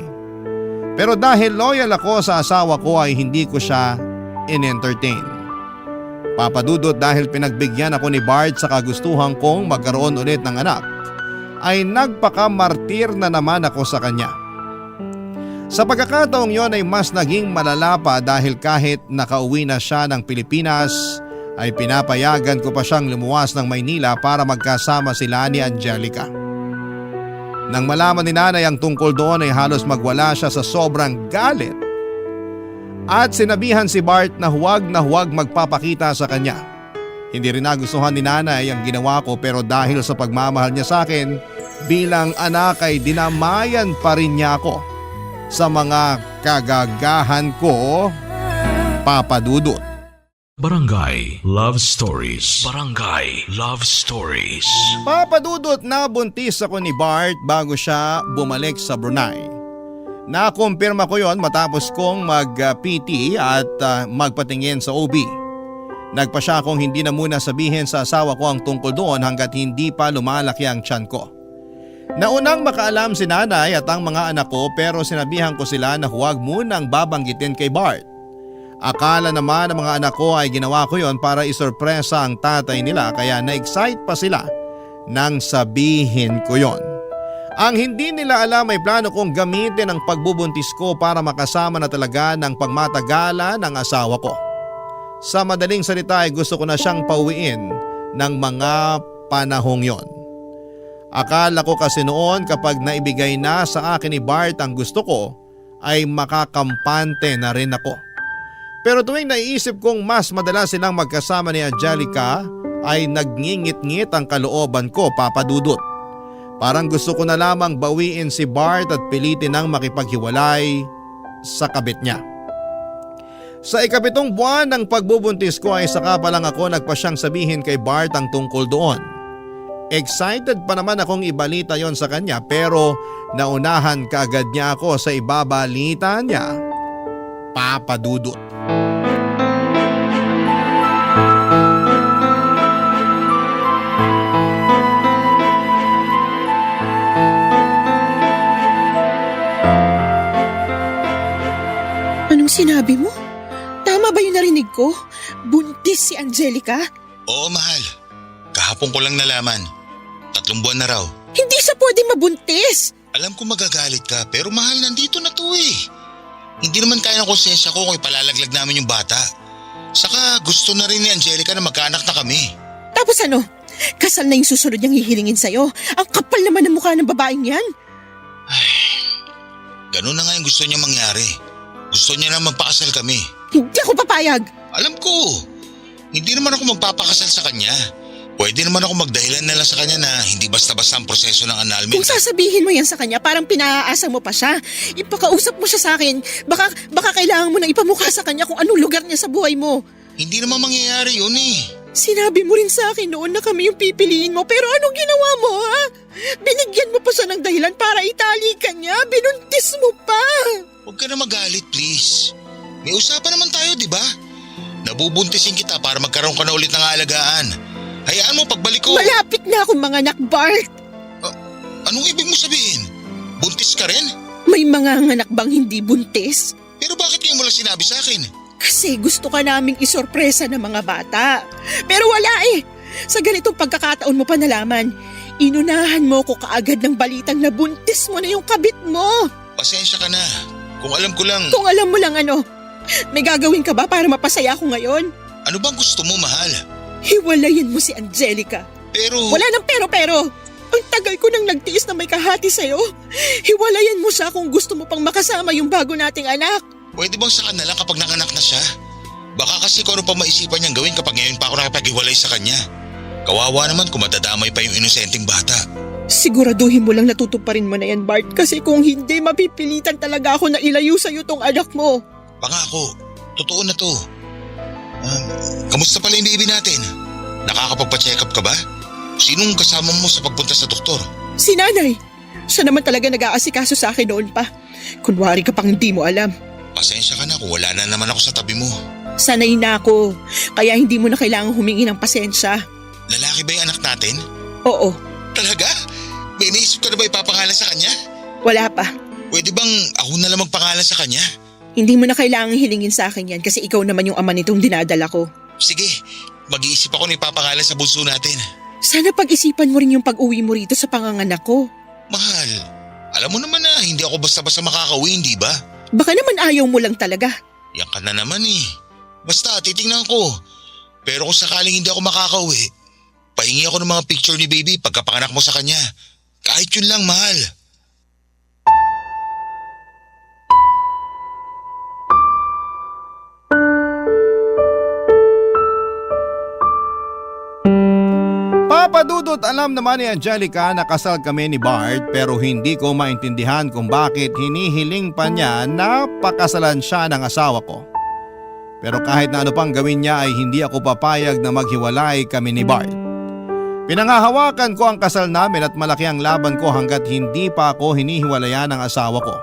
Pero dahil loyal ako sa asawa ko ay hindi ko siya in-entertain. Papadudot dahil pinagbigyan ako ni Bart sa kagustuhan kong magkaroon ulit ng anak, ay nagpakamartir na naman ako sa kanya. Sa pagkakataong yon ay mas naging malala pa dahil kahit nakauwi na siya ng Pilipinas, ay pinapayagan ko pa siyang lumuwas ng Maynila para magkasama sila ni Angelica. Nang malaman ni nanay ang tungkol doon ay halos magwala siya sa sobrang galit at sinabihan si Bart na huwag magpapakita sa kanya. Hindi rin nagustuhan ni nanay ang ginawa ko pero dahil sa pagmamahal niya sa akin bilang anak ay dinamayan pa rin niya ako sa mga kagagahan ko, Papa Dudut. Barangay Love Stories. Barangay Love Stories. Papadudot na buntis ako ni Bart bago siya bumalik sa Brunei. Nakumpirma ko yon matapos kong mag-PT at magpatingin sa OB. Nagpa siya akong hindi na muna sabihin sa asawa ko ang tungkol doon hanggat hindi pa lumalaki ang tiyan ko. Naunang makaalam si nanay at ang mga anak ko pero sinabihan ko sila na huwag munang babanggitin kay Bart. Akala naman ng mga anak ko ay ginawa ko yon para isorpresa ang tatay nila kaya na-excite pa sila nang sabihin ko yon. Ang hindi nila alam ay plano kong gamitin ang pagbubuntis ko para makasama na talaga ng pagmatagala ng asawa ko. Sa madaling salita ay gusto ko na siyang pauwiin ng mga panahong yon. Akala ko kasi noon kapag naibigay na sa akin ni Bart ang gusto ko ay makakampante na rin ako. Pero tuwing naiisip kong mas madalas silang magkasama ni Angelica ay nagngingit-ngit ang kalooban ko, Papa Dudut. Parang gusto ko na lamang bawiin si Bart at pilitin ang makipaghiwalay sa kabit niya. Sa 7 buwan ng pagbubuntis ko ay saka pa lang ako nagpasyang sabihin kay Bart ang tungkol doon. Excited pa naman akong ibalita yon sa kanya pero naunahan kaagad niya ako sa ibabalita niya, Papa Dudut. Anong sinabi mo? Tama ba yung narinig ko? Buntis si Angelica? Oo, mahal. Kahapon ko lang nalaman. 3 buwan na raw. Hindi siya pwede mabuntis! Alam ko magagalit ka pero mahal, nandito na to eh. Hindi naman kaya ng konsensya ko kung ipalalaglag namin yung bata. Saka gusto na rin ni Angelica na magkaanak na kami. Tapos ano? Kasal na yung susunod niyang hihilingin sa'yo. Ang kapal naman ng mukha ng babaeng yan. Ganun na nga yung gusto niya mangyari. Gusto niya na magpakasal kami. Hindi ako papayag. Alam ko. Hindi naman ako magpapakasal sa kanya. Pwede naman ako magdahilan na lang sa kanya na hindi basta-basta ang proseso ng annulment. Kung sasabihin mo yan sa kanya, parang pinaaasa mo pa siya. Ipakausap mo siya sa akin. Baka kailangan mo na ipamukha sa kanya kung anong lugar niya sa buhay mo. Hindi naman mangyayari yun eh. Sinabi mo rin sa akin noon na kami yung pipiliin mo, pero anong ginawa mo, ha? Binigyan mo pa siya ng dahilan para itali ka niya. Binuntis mo pa. Huwag ka na magalit, please. May usapan naman tayo, di ba? Nabubuntisin kita para magkaroon ka na ulit ng aalagaan. Hayaan mo pagbalik ko. Malapit na akong manganak, Bart. Anong ibig mo sabihin? Buntis ka rin? May mga anak bang hindi buntis? Pero bakit ngayon mo lang sinabi sa akin? Kasi gusto ka naming isorpresa ng mga bata. Pero wala eh. Sa ganitong pagkakataon mo pa nalaman. Inunahan mo ko kaagad ng balitang na buntis mo na yung kabit mo. Pasensya ka na. Kung alam ko lang. Kung alam mo lang ano, may gagawin ka ba para mapasaya ko ngayon? Ano bang gusto mo, mahal? Hiwalayan mo si Angelica. Pero… Wala nang pero. Ang tagal ko nang nagtiis na may kahati sa'yo. Hiwalayan mo siya kung gusto mo pang makasama yung bago nating anak. Pwede bang saka na lang kapag nanganak na siya? Baka kasi kung ano pa maisipan niyang gawin kapag ngayon pa ako nakipaghiwalay sa kanya. Kawawa naman kung madadamay pa yung inosenteng bata. Siguraduhin mo lang natutuparin mo na yan, Bart. Kasi kung hindi, mapipilitan talaga ako na ilayo sa'yo tong anak mo. Pangako, totoo na to. Kamusta pala yung baby natin? Nakakapagpa-check up ka ba? Sinong kasama mo sa pagpunta sa doktor? Si nanay. Siya naman talaga nag-aasikaso sa akin noon pa. Kunwari ka pang hindi mo alam. Pasensya ka na kung wala na naman ako sa tabi mo. Sanay na ako. Kaya hindi mo na kailangang humingi ng pasensya. Lalaki ba yung anak natin? Oo. Talaga? May naisip ka na ba ipapangalan sa kanya? Wala pa. Pwede bang ako na lang magpangalan sa kanya? Hindi mo na kailangang hilingin sa akin yan kasi ikaw naman yung ama nitong dinadala ko. Sige, mag-iisip ako na ipapangalan sa bunso natin. Sana pag-isipan mo rin yung pag-uwi mo rito sa panganganak ko. Mahal, alam mo naman na hindi ako basta-basta makakauwi, di ba? Baka naman ayaw mo lang talaga. Yan ka na naman eh. Basta titingnan ko. Pero kung sakaling hindi ako makakauwi, pahingi ako ng mga picture ni baby pagkapanganak mo sa kanya. Kahit yun lang, mahal. Papa Dudut, alam naman ni Angelica na kasal kami ni Bart pero hindi ko maintindihan kung bakit hinihiling pa niya na pakasalan siya ng asawa ko. Pero kahit na ano pang gawin niya ay hindi ako papayag na maghiwalay kami ni Bart. Pinangahawakan ko ang kasal namin at malaki ang laban ko hanggat hindi pa ako hinihiwalayan ng asawa ko.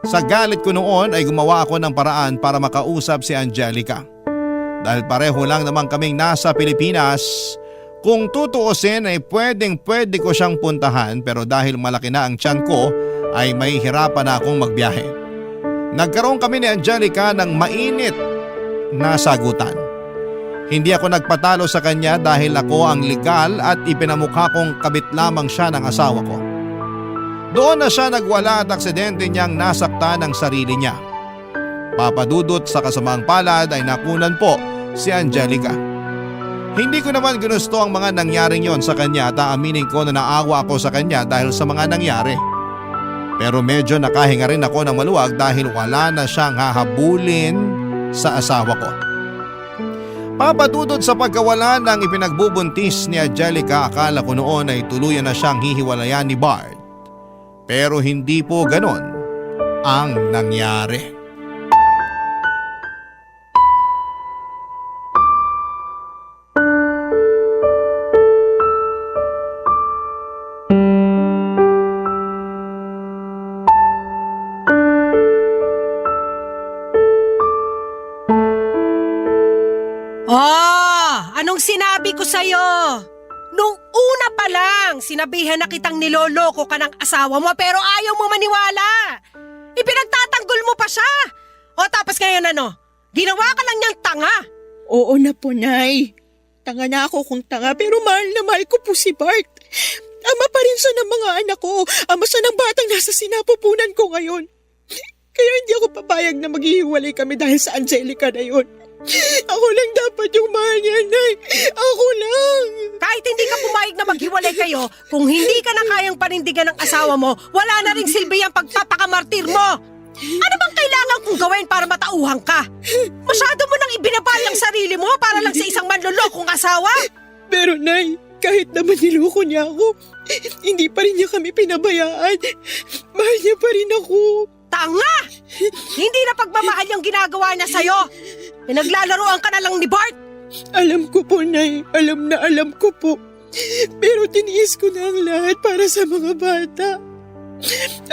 Sa galit ko noon ay gumawa ako ng paraan para makausap si Angelica. Dahil pareho lang naman kaming nasa Pilipinas, Kung tutuusin ay pwede ko siyang puntahan pero dahil malaki na ang tiyan ko ay mahihirapan na akong magbiyahe. Nagkaroon kami ni Angelica ng mainit na sagutan. Hindi ako nagpatalo sa kanya dahil ako ang legal at ipinamukha kong kabit lamang siya ng asawa ko. Doon na siya nagwala at aksidente niyang nasaktan ang sarili niya. Papadudot sa kasamaang palad ay nakunan po si Angelica. Hindi ko naman ginusto ang mga nangyaring yon sa kanya at aaminin ko na naawa ako sa kanya dahil sa mga nangyari. Pero medyo nakahinga rin ako ng maluwag dahil wala na siyang hahabulin sa asawa ko. Papadudod sa pagkawala ng ipinagbubuntis ni Angelica, akala ko noon ay tuluyan na siyang hihiwalayan ni Bart. Pero hindi po ganon ang nangyari. Anong sinabi ko sa'yo? Nung una pa lang, sinabihan na kitang niloloko ka ng asawa mo pero ayaw mo maniwala. Ipinagtatanggol mo pa siya. O tapos ngayon ano? Ginawa ka lang niyang tanga. Oo na po, Nay. Tanga na ako kung tanga pero mahal na mahal ko po si Bart. Ama pa rin siya ng mga anak ko. Ama siya ng batang nasa sinapupunan ko ngayon. Kaya hindi ako papayag na maghihiwalay kami dahil sa Angelica na yun. Ako lang dapat yung mahal niya, Nay. Ako lang. Kahit hindi ka pumayag na maghiwalay kayo, kung hindi ka na kayang panindigan ng asawa mo, wala na ring silbi ang pagpapakamartir mo. Ano bang kailangan kong gawin para matauhan ka? Masyado mo nang ibinabali ang sarili mo para lang sa isang manlolokong asawa? Pero Nay, kahit naman niloko niya ako, hindi pa rin niya kami pinabayaan. Mahal niya pa rin ako. Tanga! Hindi na pagmamahal yung ginagawa niya sa'yo. Pinaglalaroan ka na lang ni Bart. Alam ko po, Nay. Alam ko po. Pero tiniis ko na ang lahat para sa mga bata.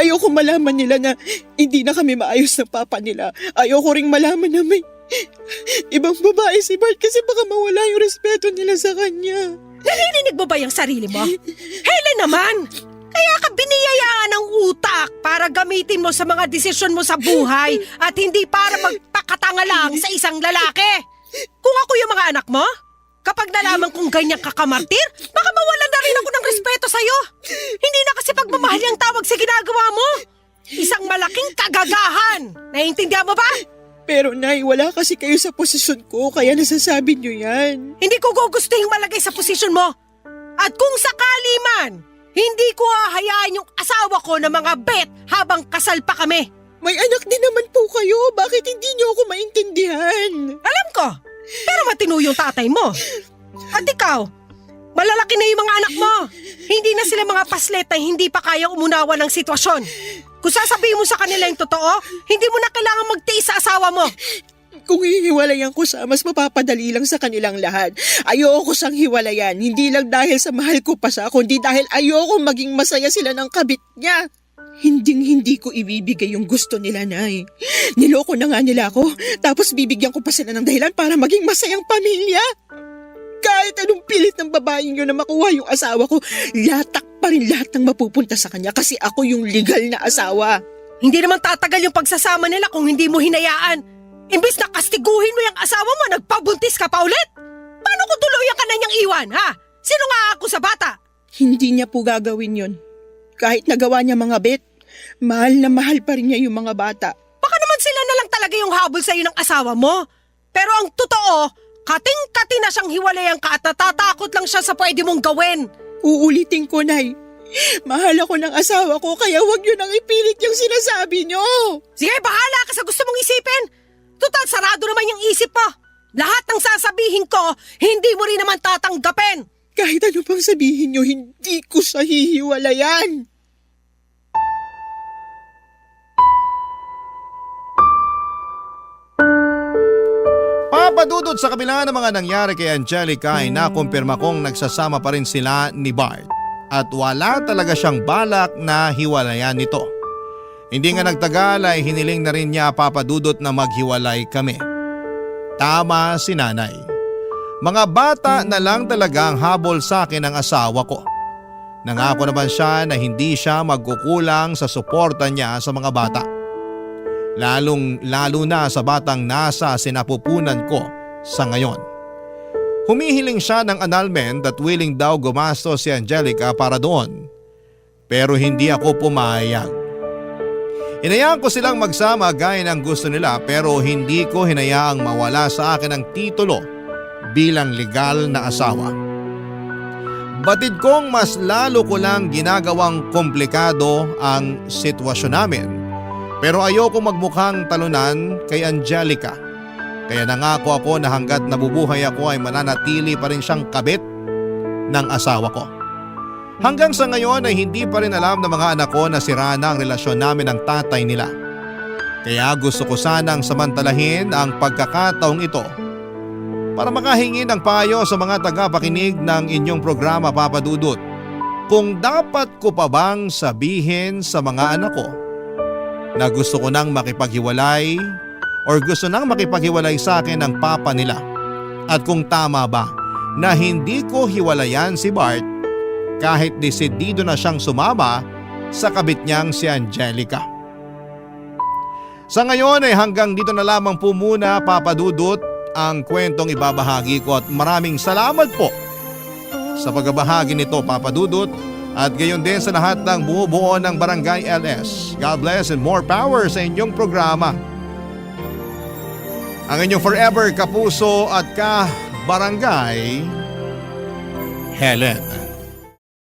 Ayoko malaman nila na hindi na kami maayos ng papa nila. Ayoko ring malaman na may ibang babae si Bart kasi baka mawala yung respeto nila sa kanya. Narinig mo ba yung sarili mo? Helen naman! Kaya ka biniyayaan ng utak para gamitin mo sa mga desisyon mo sa buhay at hindi para magpakatanga lang sa isang lalaki. Kung ako yung mga anak mo, kapag nalaman kong ganyan kakamartir, baka mawalan na rin ako ng respeto sa'yo. Hindi na kasi pagmamahal ang tawag sa ginagawa mo. Isang malaking kagagahan. Naiintindihan mo ba? Pero Nay, wala kasi kayo sa posisyon ko kaya nasasabi niyo yan. Hindi ko gugustuhin malagay sa posisyon mo. At kung sakali man, hindi ko hahayaan yung asawa ko na mga bet habang kasal pa kami. May anak din naman po kayo. Bakit hindi niyo ako maintindihan? Alam ko. Pero matino yung tatay mo. At ikaw, malalaki na yung mga anak mo. Hindi na sila mga paslet na hindi pa kayang umunawa ng sitwasyon. Kung sasabihin mo sa kanila yung totoo, hindi mo na kailangan magtiis sa asawa mo. Kung hihiwalayan ko siya, mas mapapadali lang sa kanilang lahat. Ayoko siyang hiwalayan, hindi lang dahil sa mahal ko pa siya, kundi dahil ayoko maging masaya sila ng kabit niya. Hindi ko ibibigay yung gusto nila, Nay. Niloko na nga nila ako, tapos bibigyan ko pa sila ng dahilan para maging masayang pamilya. Kahit anong pilit ng babaeng yun na makuha yung asawa ko, latak pa rin lahat ng mapupunta sa kanya kasi ako yung legal na asawa. Hindi naman tatagal yung pagsasama nila kung hindi mo hinayaan. Imbis na kastiguhin mo yung asawa mo, nagpabuntis ka pa ulit? Paano kung tuluyan ka na niyang iwan, ha? Sino nga ako sa bata? Hindi niya po gagawin yun. Kahit nagawa niya mga bet, mahal na mahal pa rin niya yung mga bata. Baka naman sila na lang talaga yung habol sa'yo ng asawa mo. Pero ang totoo, kating-kati na siyang hiwalayan ka at natatakot lang siya sa pwede mong gawin. Uulitin ko, Nay. Mahal ako ng asawa ko, kaya wag niyo nang ipilit yung sinasabi niyo. Sige, bahala ka sa gusto mong isipin. Total, sarado naman yung isip mo. Lahat ng sasabihin ko, hindi mo rin naman tatanggapin. Kahit ano pang sabihin niyo, hindi ko siya hihiwalayan. Papadudod sa kabila ng mga nangyari kay Angelica ay nakumpirma kong nagsasama pa rin sila ni Bart at wala talaga siyang balak na hiwalayan nito. Hindi nga nagtagal ay hiniling na rin niya Papadudot na maghiwalay kami. Tama si nanay. Mga bata na lang talaga ang habol sa akin ng asawa ko. Nangako naman siya na hindi siya magkukulang sa suporta niya sa mga bata. Lalo na sa batang nasa sinapupunan ko sa ngayon. Humihiling siya ng annulment at willing daw gumastos si Angelica para doon. Pero hindi ako pumayag. Hinayaan ko silang magsama gaya ng gusto nila pero hindi ko hinayaang mawala sa akin ang titulo bilang legal na asawa. Batid kong mas lalo ko lang ginagawang komplikado ang sitwasyon namin. Pero ayoko magmukhang talunan kay Angelica. Kaya nangako ako na hanggat nabubuhay ako ay mananatili pa rin siyang kabit ng asawa ko. Hanggang sa ngayon ay hindi pa rin alam ng mga anak ko na sira na ang relasyon namin ng tatay nila. Kaya gusto ko sanang samantalahin ang pagkakataong ito para makahingi ng payo sa mga tagapakinig ng inyong programa, Papa Dudut. Kung dapat ko pa bang sabihin sa mga anak ko na gusto ko nang makipaghiwalay or gusto nang makipaghiwalay sa akin ng papa nila. At kung tama ba na hindi ko hiwalayan si Bart kahit desidido na siyang sumama sa kabit niyang si Angelica. Sa ngayon ay hanggang dito na lamang po muna, Papa Dudut, ang kwentong ibabahagi ko at maraming salamat po sa pagbabahagi nito, Papa Dudut, at gayon din sa lahat ng bumubuo ng Barangay LS. God bless and more power sa inyong programa. Ang inyong forever kapuso at ka-barangay, Helen.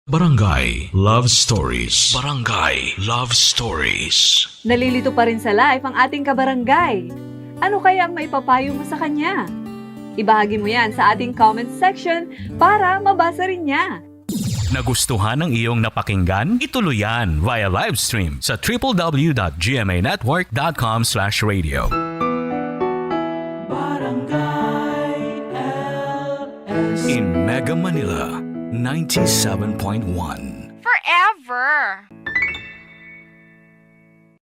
Barangay Love Stories. Barangay Love Stories. Nalilito pa rin sa life ang ating kabarangay. Ano kaya ang maipapayo mo sa kanya? Ibahagi mo yan sa ating comment section para mabasa rin niya. Nagustuhan ng iyong napakinggan? Ituloy yan via live stream sa www.gmanetwork.com/radio. Barangay LS In Mega Manila, 97.1. Forever!